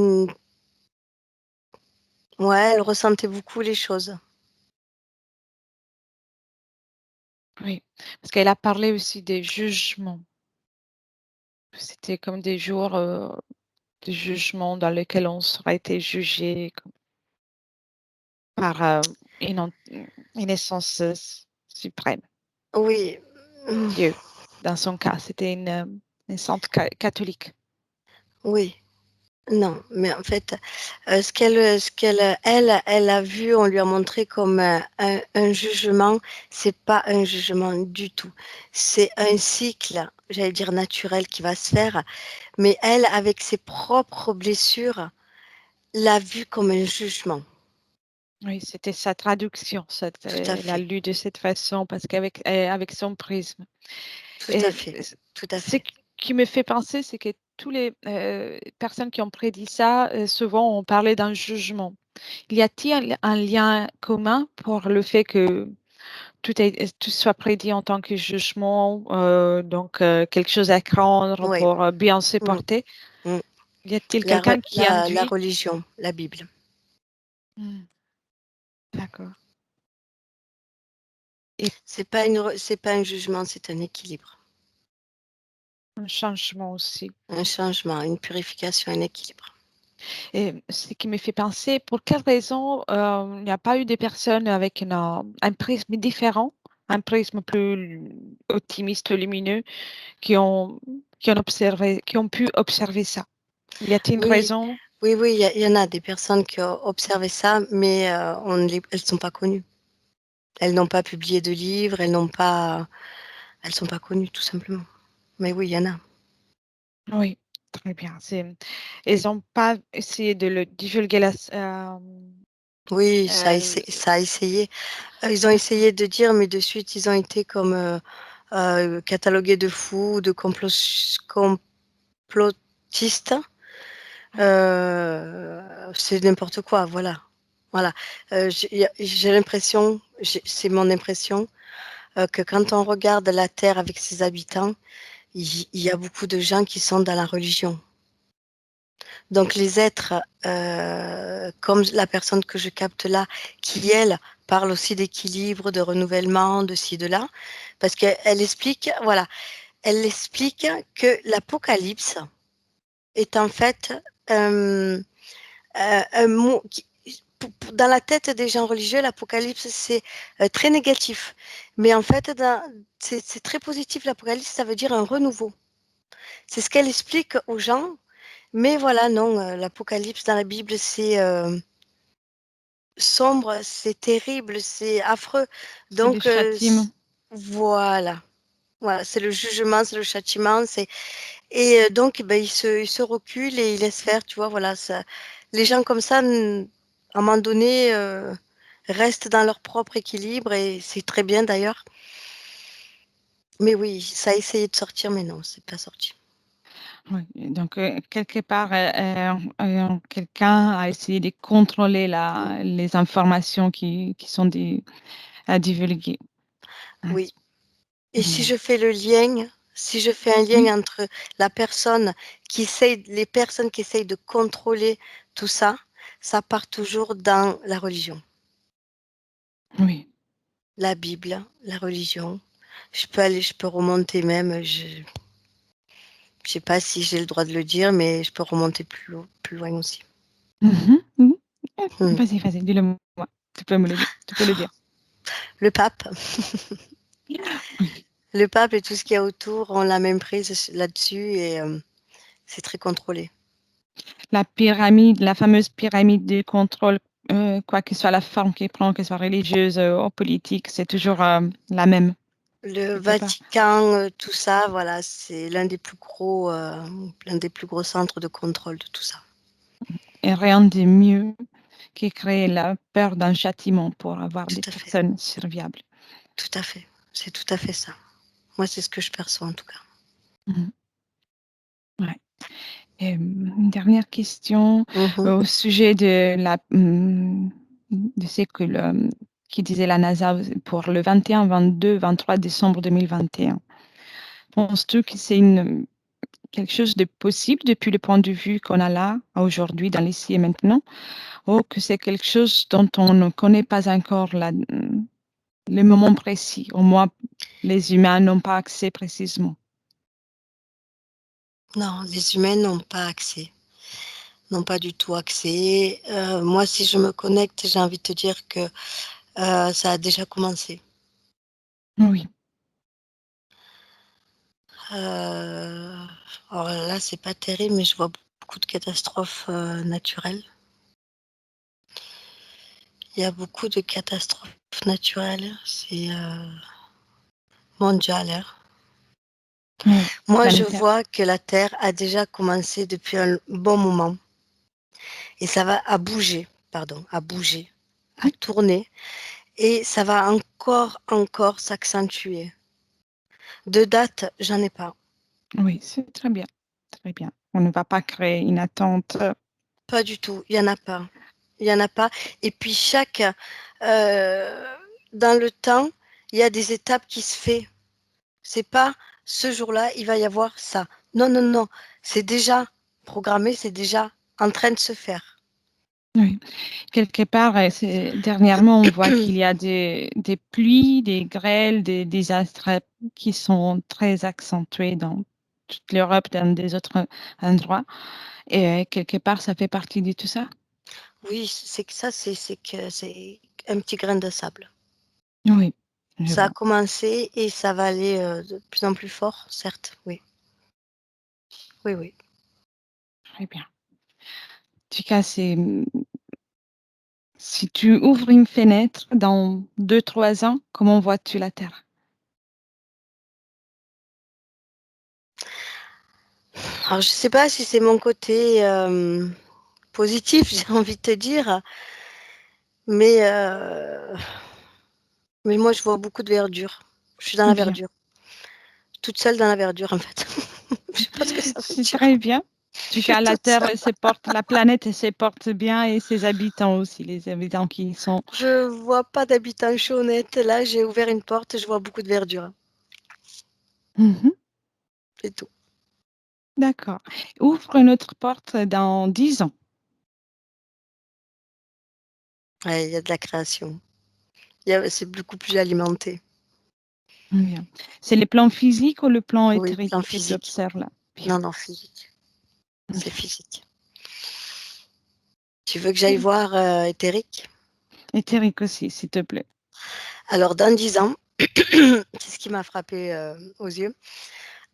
ouais, elle ressentait beaucoup les choses. Oui, parce qu'elle a parlé aussi des jugements. C'était comme des jours de jugement dans lesquels on sera été jugé par une essence suprême, Oui, Dieu. Dans son cas, c'était une sainte catholique. oui. Non, mais en fait, elle a vu, on lui a montré comme un jugement, c'est pas un jugement du tout. C'est un cycle, j'allais dire naturel, qui va se faire, mais elle, avec ses propres blessures, l'a vu comme un jugement. Oui, c'était sa traduction. Tout à Elle a fait, lu de cette façon parce qu'avec avec son prisme. tout à Et fait, tout à ce fait. qui me fait penser, c'est que tous les personnes qui ont prédit ça, souvent ont parlé d'un jugement. Y a-t-il un lien commun pour le fait que tout soit prédit en tant que jugement, donc quelque chose à craindre Oui, pour, bien se mm, porter? mm. Y a-t-il quelqu'un qui La induit? religion, la Bible. Mmh, d'accord, et C'est pas un jugement, c'est un équilibre, un changement aussi. un changement, une purification, un équilibre. Et ce qui me fait penser, pour quelle raison, il n'y a pas eu des personnes avec un prisme différent, un prisme plus optimiste, lumineux, qui ont qui ont pu observer ça? Y a-t-il une Oui, raison? oui, oui, il y en a des personnes qui ont observé ça, mais elles sont pas connues. Elles n'ont pas publié de livres, elles sont pas connues, tout simplement. Mais oui, il y en a. Oui, très bien. Ils n'ont pas essayé de le divulguer Oui, euh, ça a essayé. Ils ont essayé de dire, mais de suite, ils ont été comme catalogués de fous, de complotistes. C'est n'importe quoi, voilà. Voilà. J'ai l'impression, c'est mon impression, que quand on regarde la Terre avec ses habitants, il y a beaucoup de gens qui sont dans la religion. Donc les êtres, comme la personne que je capte là, qui elle parle aussi d'équilibre, de renouvellement, de ci, de là, parce qu'elle explique, voilà, elle explique que l'Apocalypse est en fait euh, un mot qui, dans la tête des gens religieux, l'Apocalypse c'est très négatif, mais en fait c'est très positif. L'Apocalypse ça veut dire un renouveau. C'est ce qu'elle explique aux gens. Mais voilà, non, l'Apocalypse dans la Bible, sombre, c'est terrible, c'est affreux. C'est le Donc, châtiment. voilà. Voilà, c'est le jugement, c'est le châtiment, et donc ben, il se recule et il laisse faire, tu vois, voilà, ça. Les gens comme ça, à un moment donné, restent dans leur propre équilibre et c'est très bien d'ailleurs. Mais oui, ça a essayé de sortir, mais non, c'est pas sorti. Oui, donc quelque part, quelqu'un a essayé de contrôler les informations qui sont à divulguer. Hein. Oui. Et si Bien. je fais le lien, si je fais un Oui, lien entre la personne les personnes qui essayent de contrôler tout ça, ça part toujours dans la religion, oui. la Bible, la religion. Je peux remonter même, je sais pas si j'ai le droit de le dire, mais je peux remonter plus loin aussi. Mhm, mhm. Hmm. Vas-y, vas-y, dis-le moi. Tu peux me le dire. Tu peux le dire. Le pape, Oui. le pape et tout ce qu'il y a autour ont la même prise là-dessus et c'est très contrôlé. La pyramide, la fameuse pyramide du contrôle, quoi que soit la forme qu'il prend, que ce soit religieuse ou politique, c'est toujours la même, Le quelque part. Vatican, tout ça, voilà, c'est l'un des plus gros centres de contrôle de tout ça. Et rien de mieux que créer la peur d'un châtiment pour avoir des Tout à fait, personnes serviables. tout à fait. C'est tout à fait ça. Moi, c'est ce que je perçois en tout cas. Mhm. Ouais. Et, une dernière question Mhm. au sujet de ce qui disait la NASA pour le 21, 22, 23 décembre 2021. Penses-tu que c'est quelque chose de possible depuis le point de vue qu'on a là, aujourd'hui, dans l'ici et maintenant, ou que c'est quelque chose dont on ne connaît pas encore le moment précis, au moins les humains n'ont pas accès précisément? Non, les humains n'ont pas accès, n'ont pas du tout accès. Moi, si je me connecte, j'ai envie de te dire que ça a déjà commencé. Oui, Euh, alors là, c'est pas terrible, mais je vois beaucoup de catastrophes naturelles. Il y a beaucoup de catastrophes naturelles. C'est mondial, hein. oui, Moi, je planétaire. vois que la Terre a déjà commencé depuis un bon moment et ça va à bouger, à Oui, tourner et ça va encore s'accentuer. De date, j'en ai pas. oui, c'est très bien, très bien. On ne va pas créer une attente. Pas du tout. Il y en a pas. Il y en a pas. Et puis dans le temps, il y a des étapes qui se fait. C'est pas ce jour-là, il va y avoir ça. Non, non, non. C'est déjà programmé, c'est déjà en train de se faire. Oui. Quelque part, dernièrement, on voit qu'il y a des pluies, des grêles, des désastres qui sont très accentués dans toute l'Europe, dans des autres endroits. Et quelque part, ça fait partie de tout ça. Oui, c'est que ça, c'est que c'est un petit grain de sable. Oui, je Ça a vois. commencé et ça va aller de plus en plus fort, certes. Oui, oui, oui. Très bien. En tout cas, si tu ouvres une fenêtre dans 2, 3 ans, comment vois-tu la Terre? Alors, je sais pas si c'est mon côté positif, j'ai envie de te dire, mais, euh, mais moi, je vois beaucoup de verdure. Je suis dans la Bien. verdure, toute seule dans la verdure, en fait. Je sais pas ce que ça veut C'est dire. très bien. En Je tout suis cas, la toute Terre seule. se porte, la planète elle se porte bien et ses habitants aussi, les habitants qui sont. Je vois pas d'habitants, je suis honnête. Là, j'ai ouvert une porte, je vois beaucoup de verdure. Mhm. C'est tout. D'accord. Ouvre une autre porte dans 10 ans. Ouais, il y a de la création. C'est beaucoup plus alimenté. Bien. C'est le plan physique ou le plan Oui, plan éthérique que tu physique. observes là? Bien. Non, non, physique. C'est Bien. physique. Tu veux que j'aille Très- voir éthérique? Éthérique aussi, s'il te plaît. Alors, dans 10 ans, c'est ce qui m'a frappé aux yeux.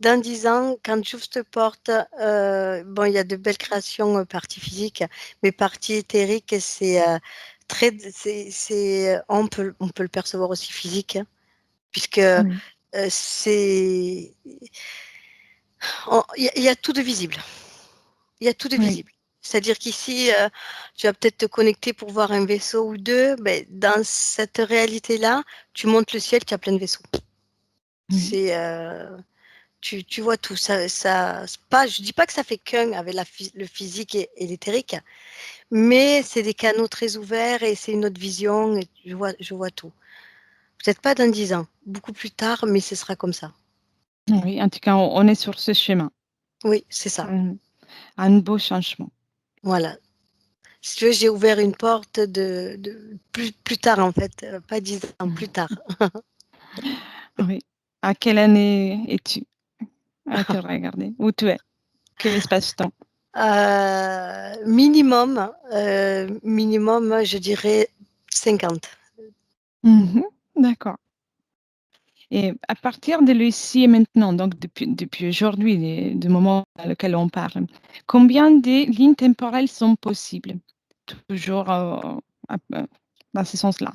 Dans 10 ans, quand j'ouvre cette porte, bon, il y a de belles créations partie physique, mais partie éthérique, c'est On peut le percevoir aussi physique, hein, puisque Oui, c'est, il y a tout de visible. Il y a tout de oui, visible. C'est-à-dire qu'ici, tu vas peut-être te connecter pour voir un vaisseau ou deux. Mais dans cette réalité-là, tu montes le ciel, tu as plein de vaisseaux. oui, C'est, tu vois tout. C'est pas, je dis pas que ça fait qu'un avec le physique et l'éthérique, mais c'est des canaux très ouverts et c'est une autre vision. Et je vois tout. Peut-être pas dans 10 ans, beaucoup plus tard, mais ce sera comme ça. oui. En tout cas, on est sur ce chemin. Oui, c'est ça. Un, un beau changement. Voilà. Si tu veux, j'ai ouvert une porte plus tard, en fait, pas 10 ans, plus tard. Oui. À quelle année es-tu à te regarder? Où tu es? Quel espace-temps? Minimum, je dirais 50. Mhm. D'accord. Et à partir de l'ici et maintenant, donc depuis aujourd'hui, du moment dans lequel on parle, combien de lignes temporelles sont possibles? Toujours dans ce sens-là.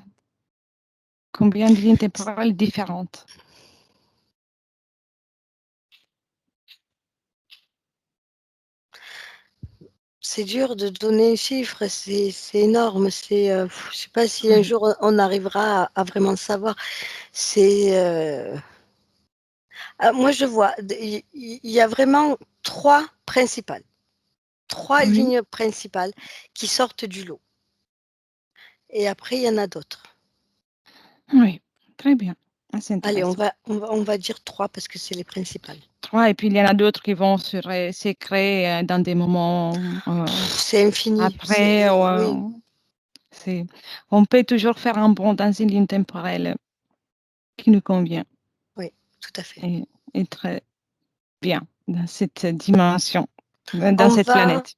Combien de lignes temporelles différentes? C'est dur de donner un chiffre, c'est énorme. Je sais pas si un Oui, jour on arrivera à vraiment savoir. C'est, moi, je vois, il y a vraiment trois oui, lignes principales qui sortent du lot. Et après, il y en a d'autres. oui. Très bien. Ah, c'est Allez, intéressant. on va dire trois parce que c'est les principales. Trois, et puis il y en a d'autres qui vont se créer dans des moments C'est infini. après. Oui, C'est, on peut toujours faire un bond dans une ligne temporelle qui nous convient oui, tout à fait. et, et très bien dans cette dimension, dans On cette va, planète.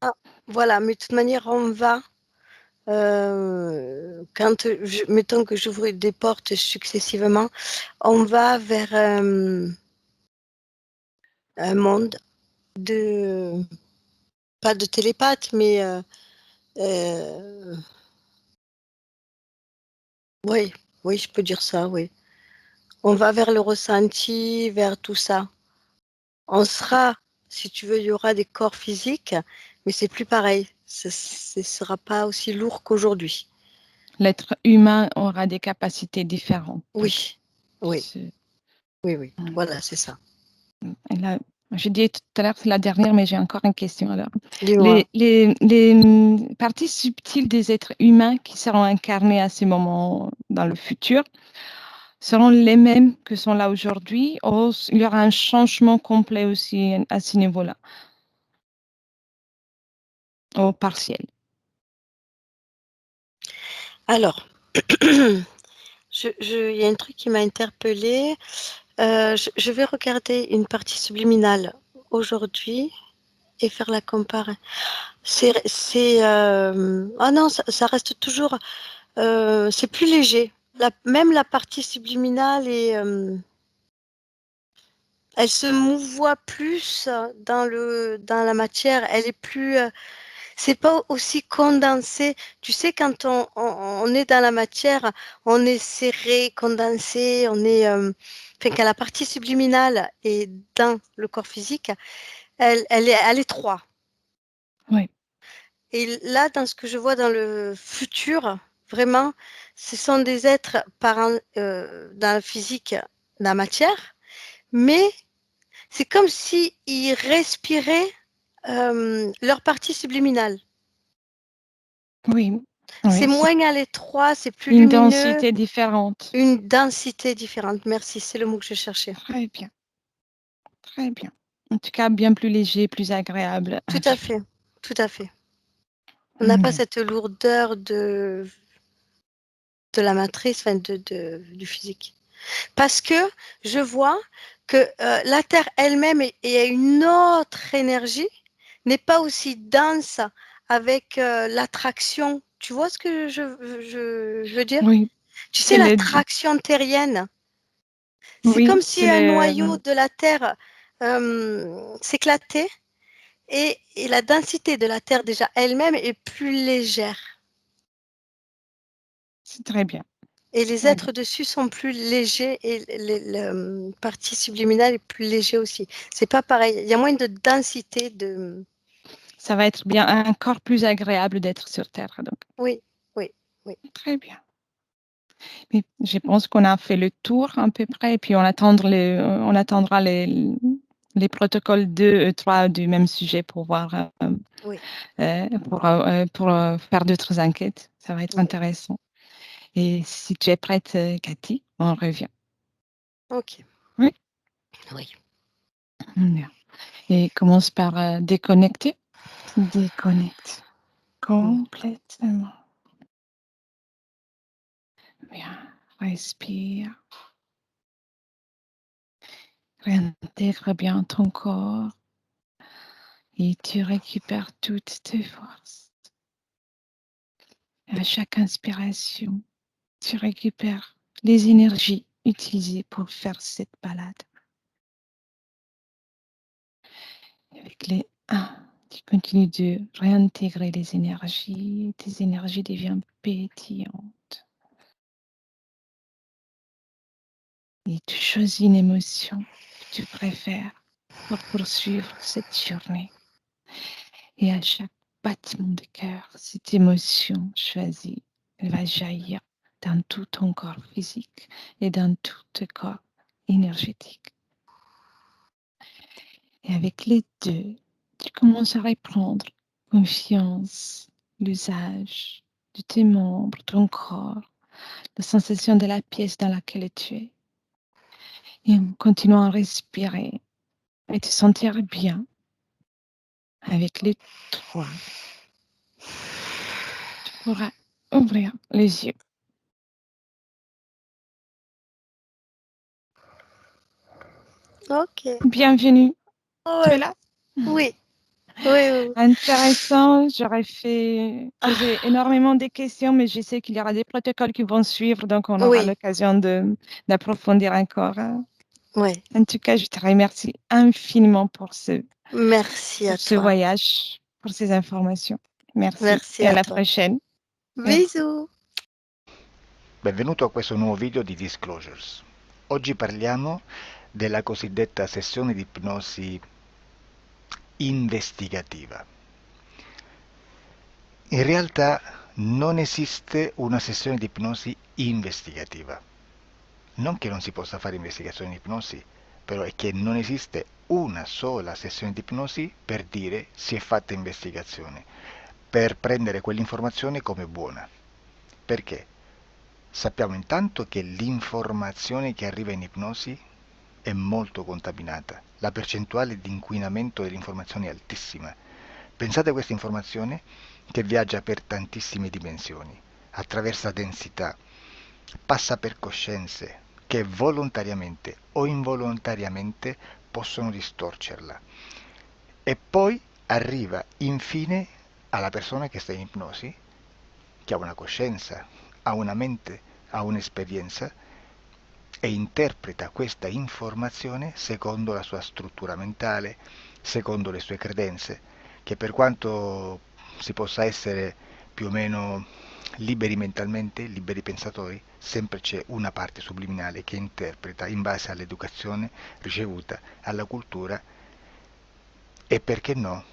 voilà, mais de toute manière, mettons que j'ouvre des portes successivement, on va vers un monde de, pas de télépathe, mais euh, oui, oui, je peux dire ça, oui. On va vers le ressenti, vers tout ça. On sera, si tu veux, il y aura des corps physiques, mais c'est plus pareil. Ce sera pas aussi lourd qu'aujourd'hui. L'être humain aura des capacités différentes. Oui, oui, C'est- oui, oui. mm. Voilà, c'est ça. Et là, je dis tout à l'heure, c'est la dernière, mais j'ai encore une question. Alors, Dis-moi. parties subtiles des êtres humains qui seront incarnés à ce moment dans le futur seront les mêmes que sont là aujourd'hui, ou il y aura un changement complet aussi à ce niveau-là, au partiel. Alors, il y a un truc qui m'a interpellée. Je vais regarder une partie subliminale aujourd'hui et faire la comparaison. Ah non, ça reste toujours. C'est plus léger. Même la partie subliminale elle se mouvoie plus dans la matière. Elle est plus. C'est pas aussi condensé. Tu sais, quand on est dans la matière, on est serré, condensé, enfin, quand la partie subliminale est dans le corps physique, elle est trois. Oui, Et là, dans ce que je vois dans le futur, vraiment, ce sont des êtres dans le physique, dans la matière, mais c'est comme si ils respiraient leur partie subliminale. oui, C'est oui, c'est moins à l'étroit, c'est plus une lumineux, densité différente. une densité différente. Merci, c'est le mot que je cherchais. Très bien, très bien. En tout cas, bien plus léger, plus agréable à Tout à vivre. fait, tout à fait. On n'a pas Oui, cette lourdeur de la matrice, enfin du physique. Parce que je vois que la Terre elle-même et une autre énergie n'est pas aussi dense avec l'attraction. Tu vois ce que je veux dire? oui, Tu sais, c'est le, l'attraction terrienne, c'est oui, comme si c'est un le, noyau de la Terre s'éclatait et la densité de la Terre déjà elle-même est plus légère. C'est très bien. Et les Très bien. êtres dessus sont plus légers et partie subliminale est plus léger aussi. C'est pas pareil. Il y a moins de densité de. Ça va être bien encore plus agréable d'être sur Terre. Donc, Oui, oui, oui. très bien. Mais je pense qu'on a fait le tour à peu près et puis on attendra les protocoles 2 et 3 du même sujet pour voir, Oui, pour faire d'autres enquêtes. Ça va être oui. intéressant. Et si tu es prête, Cathy, on revient. Ok. Oui. Oui. Bien. Et commence par déconnecter. Déconnecte complètement. Bien. Respire. Réintègre bien ton corps et tu récupères toutes tes forces. À chaque inspiration, tu récupères les énergies utilisées pour faire cette balade. Avec les 1, tu continues de réintégrer les énergies. Tes énergies deviennent pétillantes. Et tu choisis une émotion que tu préfères pour poursuivre cette journée. Et à chaque battement de cœur, cette émotion choisie, elle va jaillir dans tout ton corps physique et dans tout ton corps énergétique. Et avec les 2, tu commences à reprendre confiance, l'usage de tes membres, ton corps, la sensation de la pièce dans laquelle tu es. Et en continuant à respirer et te sentir bien avec les 3, tu pourras ouvrir les yeux. Ok. Bienvenue, tu es Ouais. là? Oui. Oui, oui, oui. Intéressant, j'aurais posé Ah, énormément de questions, mais je sais qu'il y aura des protocoles qui vont suivre, donc on aura oui. l'occasion d'approfondir encore, hein. Oui. En tout cas, je te remercie infiniment Merci pour à ce toi. voyage, pour ces informations. Merci Merci et à à la toi. prochaine. Merci. Bisous. Benvenuto a questo nuovo video di Disclosures. Oggi parliamo della cosiddetta sessione di ipnosi investigativa. In realtà non esiste una sessione di ipnosi investigativa. Non che non si possa fare investigazione di ipnosi, però è che non esiste una sola sessione di ipnosi per dire si è fatta investigazione, per prendere quell'informazione come buona. Perché? Sappiamo intanto che l'informazione che arriva in ipnosi è molto contaminata, la percentuale di inquinamento dell'informazione è altissima. Pensate a questa informazione che viaggia per tantissime dimensioni, attraversa densità, passa per coscienze che volontariamente o involontariamente possono distorcerla e poi arriva infine alla persona che sta in ipnosi, che ha una coscienza, ha una mente, ha un'esperienza e interpreta questa informazione secondo la sua struttura mentale, secondo le sue credenze, che per quanto si possa essere più o meno liberi mentalmente, liberi pensatori, sempre c'è una parte subliminale che interpreta in base all'educazione ricevuta, alla cultura e perché no,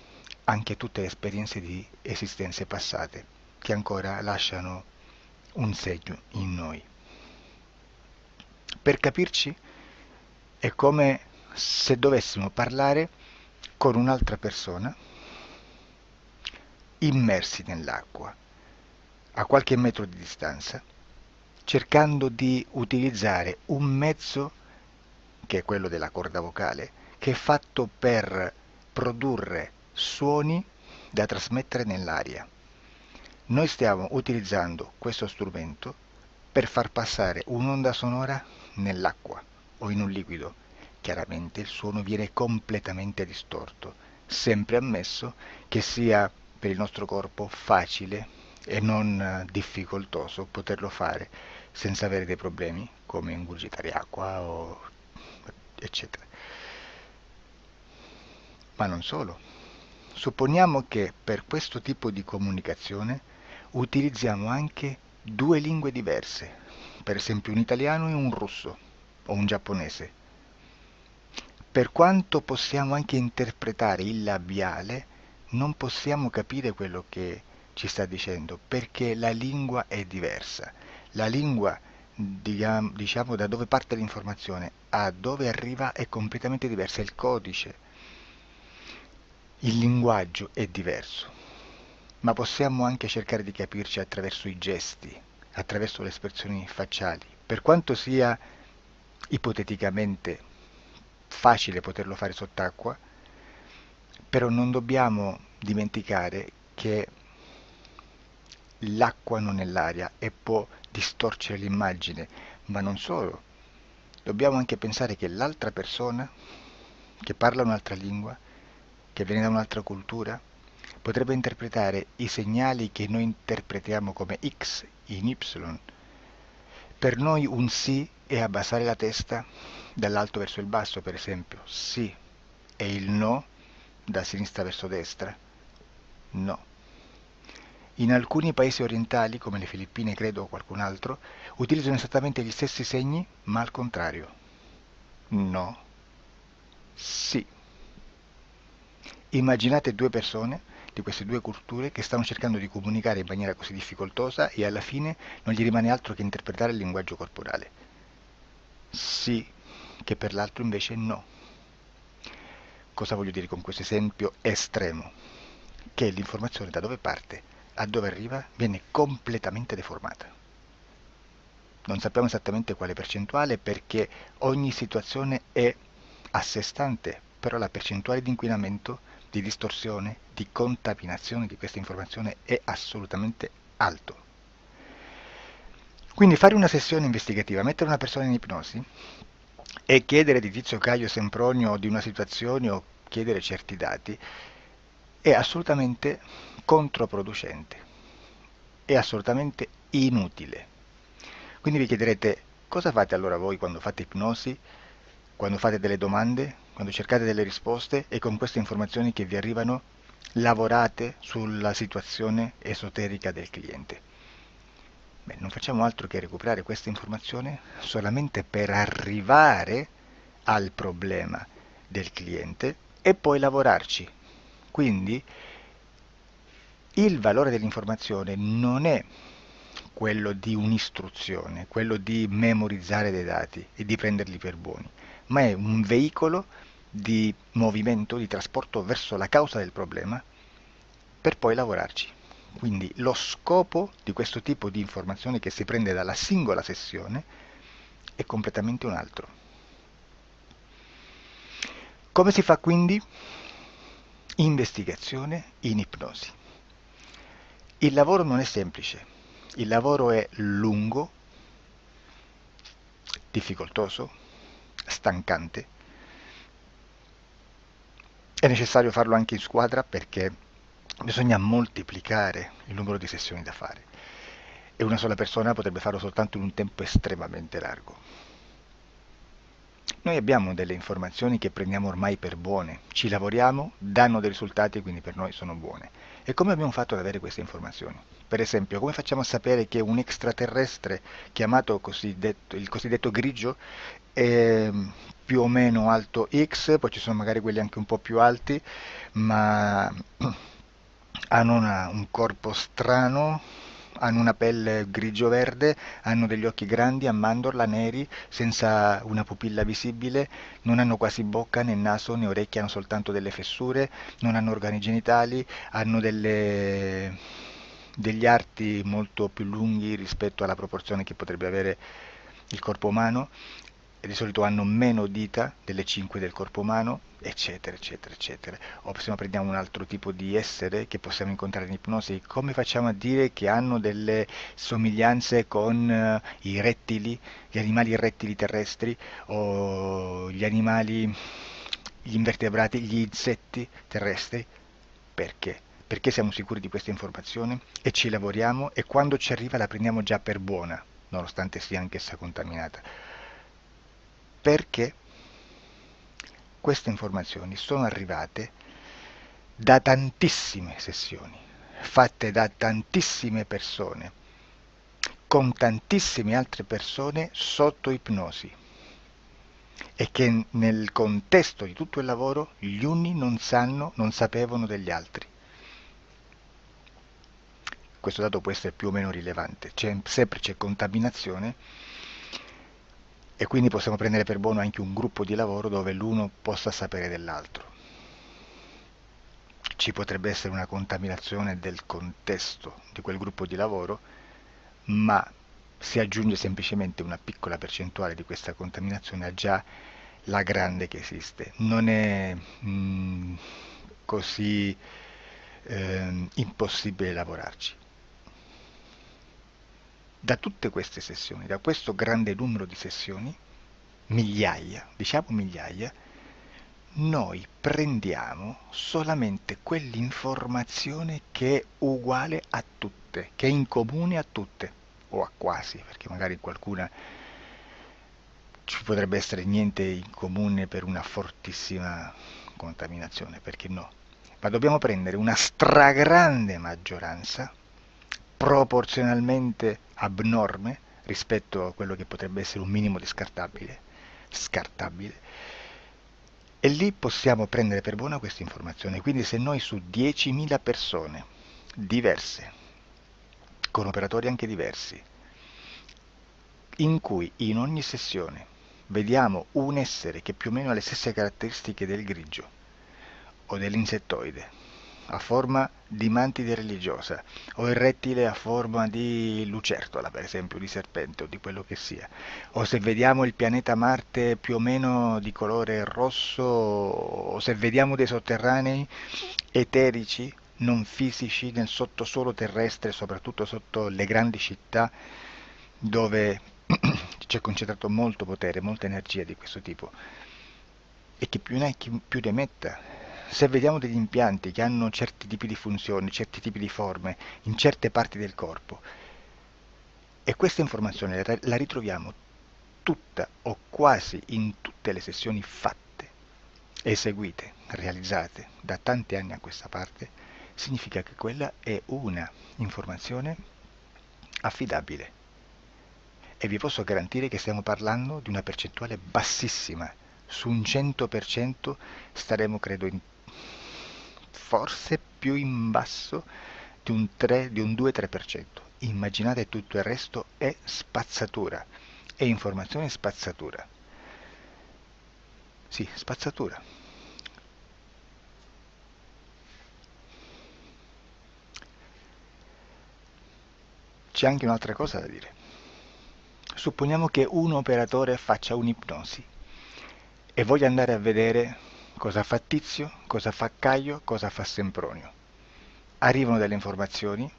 anche tutte le esperienze di esistenze passate che ancora lasciano un segno in noi. Per capirci, è come se dovessimo parlare con un'altra persona immersi nell'acqua, a qualche metro di distanza, cercando di utilizzare un mezzo, che è quello della corda vocale, che è fatto per produrre suoni da trasmettere nell'aria. Noi stiamo utilizzando questo strumento per far passare un'onda sonora nell'acqua o in un liquido. Chiaramente il suono viene completamente distorto, sempre ammesso che sia per il nostro corpo facile e non difficoltoso poterlo fare senza avere dei problemi come ingurgitare acqua o eccetera. Ma non solo. Supponiamo che per questo tipo di comunicazione utilizziamo anche due lingue diverse, per esempio un italiano e un russo o un giapponese. Per quanto possiamo anche interpretare il labiale, non possiamo capire quello che ci sta dicendo, perché la lingua è diversa. La lingua, diciamo, da dove parte l'informazione a dove arriva è completamente diversa, il codice, il linguaggio è diverso, ma possiamo anche cercare di capirci attraverso i gesti, attraverso le espressioni facciali. Per quanto sia ipoteticamente facile poterlo fare sott'acqua, però non dobbiamo dimenticare che l'acqua non è l'aria e può distorcere l'immagine, ma non solo. Dobbiamo anche pensare che l'altra persona, che parla un'altra lingua, che viene da un'altra cultura, potrebbe interpretare i segnali che noi interpretiamo come X in Y. Per noi un sì è abbassare la testa dall'alto verso il basso, per esempio, sì, e il no da sinistra verso destra, no. In alcuni paesi orientali, come le Filippine credo o qualcun altro, utilizzano esattamente gli stessi segni, ma al contrario. No, sì. Immaginate due persone di queste due culture che stanno cercando di comunicare in maniera così difficoltosa e alla fine non gli rimane altro che interpretare il linguaggio corporale. Sì, che per l'altro invece no. Cosa voglio dire con questo esempio estremo? Che l'informazione da dove parte a dove arriva viene completamente deformata. Non sappiamo esattamente quale percentuale perché ogni situazione è a sé stante, però la percentuale di inquinamento, di distorsione, di contaminazione di questa informazione è assolutamente alto. Quindi fare una sessione investigativa, mettere una persona in ipnosi e chiedere di Tizio Caio Sempronio di una situazione o chiedere certi dati è assolutamente controproducente, è assolutamente inutile. Quindi vi chiederete cosa fate allora voi quando fate ipnosi, quando fate delle domande, quando cercate delle risposte e con queste informazioni che vi arrivano lavorate sulla situazione esoterica del cliente. Beh, non facciamo altro che recuperare questa informazione solamente per arrivare al problema del cliente e poi lavorarci. Quindi il valore dell'informazione non è quello di un'istruzione, quello di memorizzare dei dati e di prenderli per buoni, ma è un veicolo di movimento, di trasporto verso la causa del problema per poi lavorarci. Quindi lo scopo di questo tipo di informazione che si prende dalla singola sessione è completamente un altro. Come si fa quindi? Investigazione in ipnosi. Il lavoro non è semplice, il lavoro è lungo, difficoltoso, stancante. È necessario farlo anche in squadra perché bisogna moltiplicare il numero di sessioni da fare e una sola persona potrebbe farlo soltanto in un tempo estremamente largo. Noi abbiamo delle informazioni che prendiamo ormai per buone, ci lavoriamo, danno dei risultati e quindi per noi sono buone. E come abbiamo fatto ad avere queste informazioni? Per esempio, come facciamo a sapere che un extraterrestre chiamato il cosiddetto grigio è più o meno alto X, poi ci sono magari quelli anche un po' più alti, ma hanno un corpo strano, hanno una pelle grigio-verde, hanno degli occhi grandi a mandorla, neri, senza una pupilla visibile, non hanno quasi bocca né naso né orecchie, hanno soltanto delle fessure, non hanno organi genitali, hanno degli arti molto più lunghi rispetto alla proporzione che potrebbe avere il corpo umano, e di solito hanno meno dita delle 5 del corpo umano, eccetera, eccetera, eccetera. O se no prendiamo un altro tipo di essere che possiamo incontrare in ipnosi, come facciamo a dire che hanno delle somiglianze con i rettili, gli animali rettili terrestri o gli animali, gli invertebrati, gli insetti terrestri? Perché? Perché siamo sicuri di questa informazione e ci lavoriamo e quando ci arriva la prendiamo già per buona, nonostante sia anch'essa contaminata. Perché queste informazioni sono arrivate da tantissime sessioni, fatte da tantissime persone, con tantissime altre persone sotto ipnosi e che nel contesto di tutto il lavoro gli uni non sapevano degli altri. Questo dato può essere più o meno rilevante, sempre c'è contaminazione e quindi possiamo prendere per buono anche un gruppo di lavoro dove l'uno possa sapere dell'altro. Ci potrebbe essere una contaminazione del contesto di quel gruppo di lavoro, ma si aggiunge semplicemente una piccola percentuale di questa contaminazione a già la grande che esiste. Non è così impossibile lavorarci. Da tutte queste sessioni, da questo grande numero di sessioni, migliaia, diciamo migliaia, noi prendiamo solamente quell'informazione che è uguale a tutte, che è in comune a tutte, o a quasi, perché magari in qualcuna ci potrebbe essere niente in comune per una fortissima contaminazione, perché no? Ma dobbiamo prendere una stragrande maggioranza, proporzionalmente abnorme rispetto a quello che potrebbe essere un minimo di scartabile, e lì possiamo prendere per buona questa informazione. Quindi se noi su 10.000 persone diverse, con operatori anche diversi, in cui in ogni sessione vediamo un essere che più o meno ha le stesse caratteristiche del grigio o dell'insettoide, a forma di mantide religiosa, o il rettile a forma di lucertola, per esempio, di serpente o di quello che sia, o se vediamo il pianeta Marte più o meno di colore rosso, o se vediamo dei sotterranei eterici, non fisici, nel sottosuolo terrestre, soprattutto sotto le grandi città, dove c'è concentrato molto potere, molta energia di questo tipo, e che più ne hai più ne metta. Se vediamo degli impianti che hanno certi tipi di funzioni, certi tipi di forme in certe parti del corpo, e questa informazione la ritroviamo tutta o quasi in tutte le sessioni fatte, eseguite, realizzate da tanti anni a questa parte, significa che quella è una informazione affidabile. E vi posso garantire che stiamo parlando di una percentuale bassissima. Su un 100% staremo, credo, forse più in basso di un 2-3%. Immaginate, tutto il resto è spazzatura, è informazione spazzatura. Sì, spazzatura. C'è anche un'altra cosa da dire. Supponiamo che un operatore faccia un'ipnosi e voglia andare a vedere cosa fa Tizio, cosa fa Caio, cosa fa Sempronio. Arrivano delle informazioni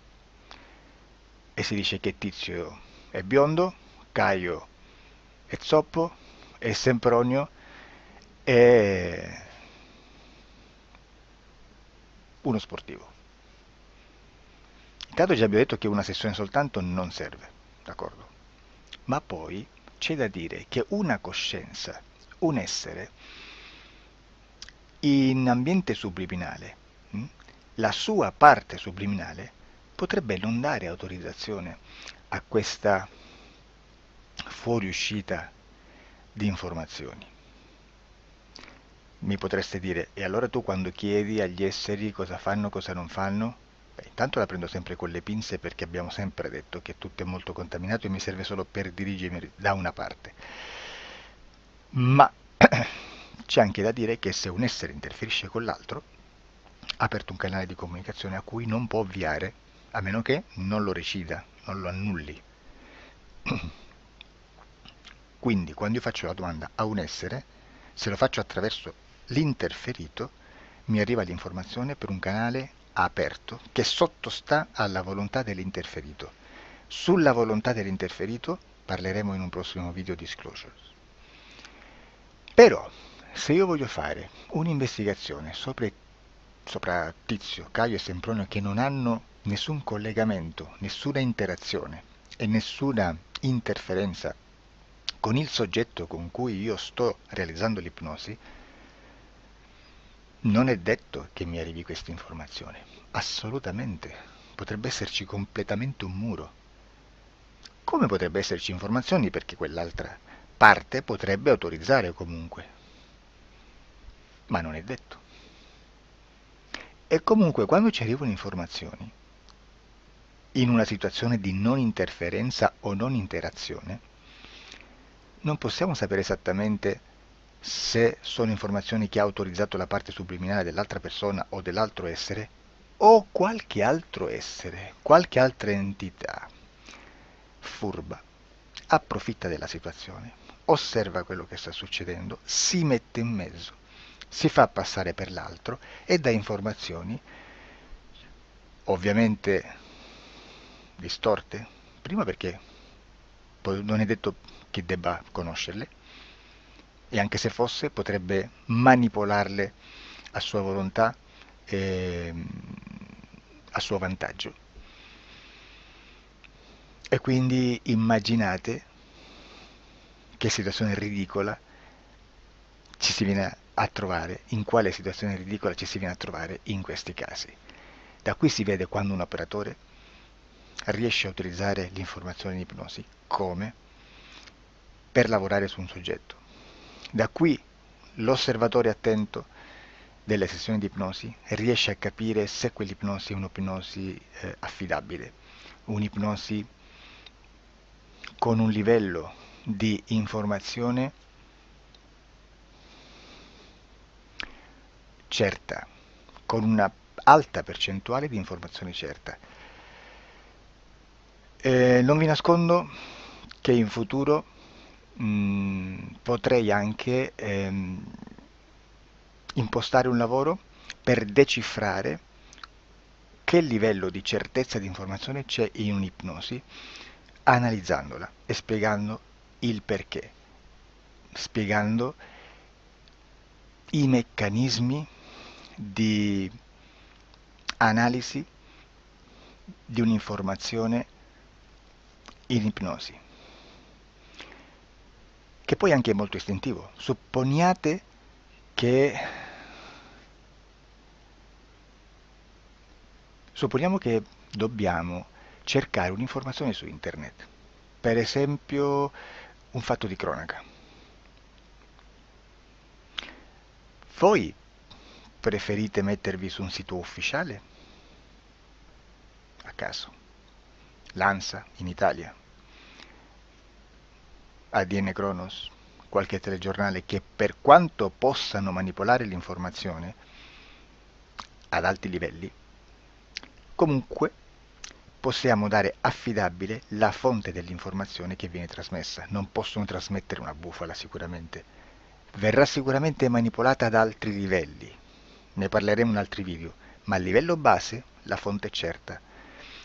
e si dice che Tizio è biondo, Caio è zoppo e Sempronio è uno sportivo. Intanto già abbiamo detto che una sessione soltanto non serve, d'accordo? Ma poi c'è da dire che una coscienza, un essere, in ambiente subliminale, la sua parte subliminale potrebbe non dare autorizzazione a questa fuoriuscita di informazioni. Mi potreste dire, e allora tu quando chiedi agli esseri cosa fanno, cosa non fanno? Beh, intanto la prendo sempre con le pinze, perché abbiamo sempre detto che tutto è molto contaminato e mi serve solo per dirigermi da una parte. Ma c'è anche da dire che se un essere interferisce con l'altro, ha aperto un canale di comunicazione a cui non può ovviare, a meno che non lo recida, non lo annulli. Quindi quando io faccio la domanda a un essere, se lo faccio attraverso l'interferito, mi arriva l'informazione per un canale aperto che sottostà alla volontà dell'interferito. Sulla volontà dell'interferito parleremo in un prossimo video disclosures. Però, se io voglio fare un'investigazione sopra Tizio, Caio e Sempronio, che non hanno nessun collegamento, nessuna interazione e nessuna interferenza con il soggetto con cui io sto realizzando l'ipnosi, non è detto che mi arrivi questa informazione. Assolutamente. Potrebbe esserci completamente un muro. come potrebbe esserci informazioni perché quell'altra parte potrebbe autorizzare comunque, ma non è detto. E comunque quando ci arrivano informazioni, in una situazione di non interferenza o non interazione, non possiamo sapere esattamente se sono informazioni che ha autorizzato la parte subliminale dell'altra persona o dell'altro essere, o qualche altro essere, qualche altra entità furba, approfitta della situazione, osserva quello che sta succedendo, si mette in mezzo, si fa passare per l'altro e dà informazioni, ovviamente distorte, prima perché poi non è detto che debba conoscerle, e anche se fosse potrebbe manipolarle a sua volontà e a suo vantaggio. E quindi immaginate che situazione ridicola ci si viene a trovare, in quale situazione ridicola ci si viene a trovare in questi casi. Da qui si vede quando un operatore riesce a utilizzare l'informazione in ipnosi come per lavorare su un soggetto. Da qui l'osservatore attento delle sessioni di ipnosi riesce a capire se quell'ipnosi è un'ipnosi affidabile, un'ipnosi con un livello di informazione certa, con una alta percentuale di informazione certa. Non vi nascondo che in futuro potrei anche impostare un lavoro per decifrare che livello di certezza di informazione c'è in un'ipnosi, analizzandola e spiegando il perché, spiegando i meccanismi di analisi di un'informazione in ipnosi, che poi anche è molto istintivo. Supponiamo che dobbiamo cercare un'informazione su internet, per esempio un fatto di cronaca. Voi preferite mettervi su un sito ufficiale? A caso. L'ANSA in Italia, ADN Kronos, qualche telegiornale che per quanto possano manipolare l'informazione ad alti livelli, comunque possiamo dare affidabile la fonte dell'informazione che viene trasmessa. Non possono trasmettere una bufala sicuramente. Verrà sicuramente manipolata ad altri livelli. Ne parleremo in altri video, ma a livello base la fonte è certa.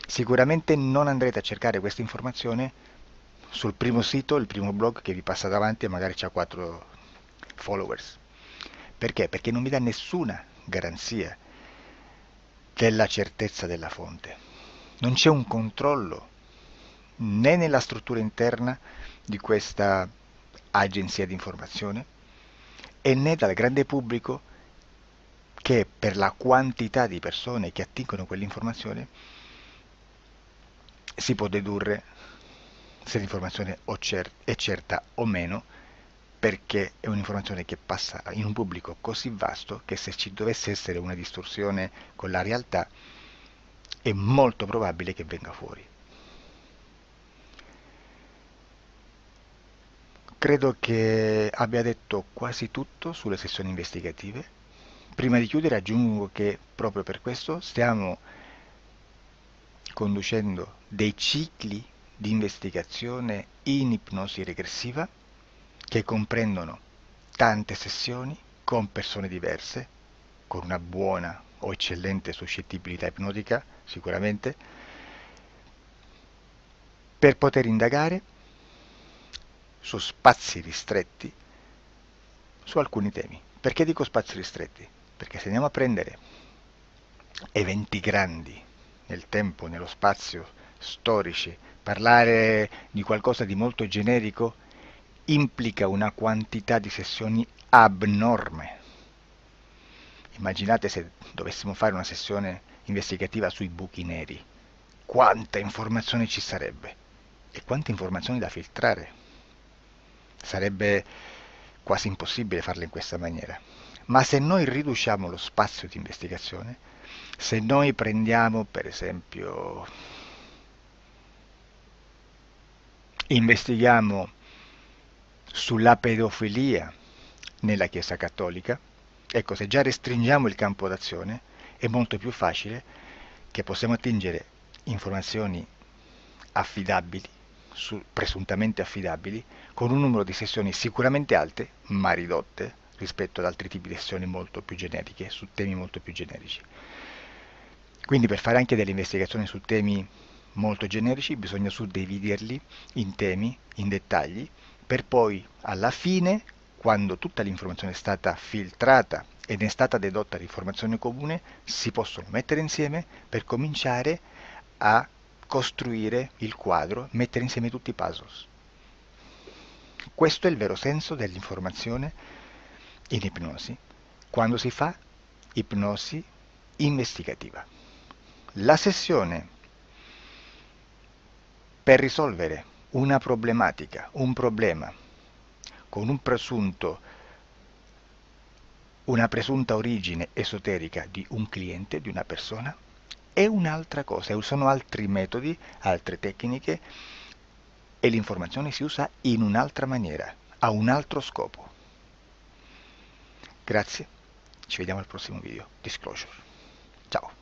Sicuramente non andrete a cercare questa informazione sul primo sito, il primo blog che vi passa davanti e magari ha 4 followers. Perché? Perché non vi dà nessuna garanzia della certezza della fonte. Non c'è un controllo né nella struttura interna di questa agenzia di informazione e né dal grande pubblico che per la quantità di persone che attingono quell'informazione si può dedurre se l'informazione è certa o meno, perché è un'informazione che passa in un pubblico così vasto che se ci dovesse essere una distorsione con la realtà è molto probabile che venga fuori. Credo che abbia detto quasi tutto sulle sessioni investigative. Prima di chiudere aggiungo che proprio per questo stiamo conducendo dei cicli di investigazione in ipnosi regressiva che comprendono tante sessioni con persone diverse, con una buona o eccellente suscettibilità ipnotica sicuramente, per poter indagare su spazi ristretti su alcuni temi. Perché dico spazi ristretti? Perché se andiamo a prendere eventi grandi nel tempo, nello spazio, storici, parlare di qualcosa di molto generico implica una quantità di sessioni abnorme. Immaginate se dovessimo fare una sessione investigativa sui buchi neri, quanta informazione ci sarebbe. e quante informazioni da filtrare. Sarebbe quasi impossibile farlo in questa maniera. Ma se noi riduciamo lo spazio di investigazione, se noi prendiamo per esempio, investighiamo sulla pedofilia nella Chiesa Cattolica, ecco, se già restringiamo il campo d'azione è molto più facile che possiamo attingere informazioni affidabili, presuntamente affidabili, con un numero di sessioni sicuramente alte, ma ridotte rispetto ad altri tipi di sessioni molto più generiche, su temi molto più generici. Quindi per fare anche delle investigazioni su temi molto generici bisogna suddividerli in temi, in dettagli, per poi alla fine, quando tutta l'informazione è stata filtrata ed è stata dedotta l'informazione comune, si possono mettere insieme per cominciare a costruire il quadro, mettere insieme tutti i puzzles. Questo è il vero senso dell'informazione in ipnosi, quando si fa ipnosi investigativa. La sessione per risolvere una problematica, un problema, con una presunta origine esoterica di un cliente, di una persona, è un'altra cosa, sono altri metodi, altre tecniche e l'informazione si usa in un'altra maniera, ha un altro scopo. Grazie, ci vediamo al prossimo video. Disclosure. Ciao.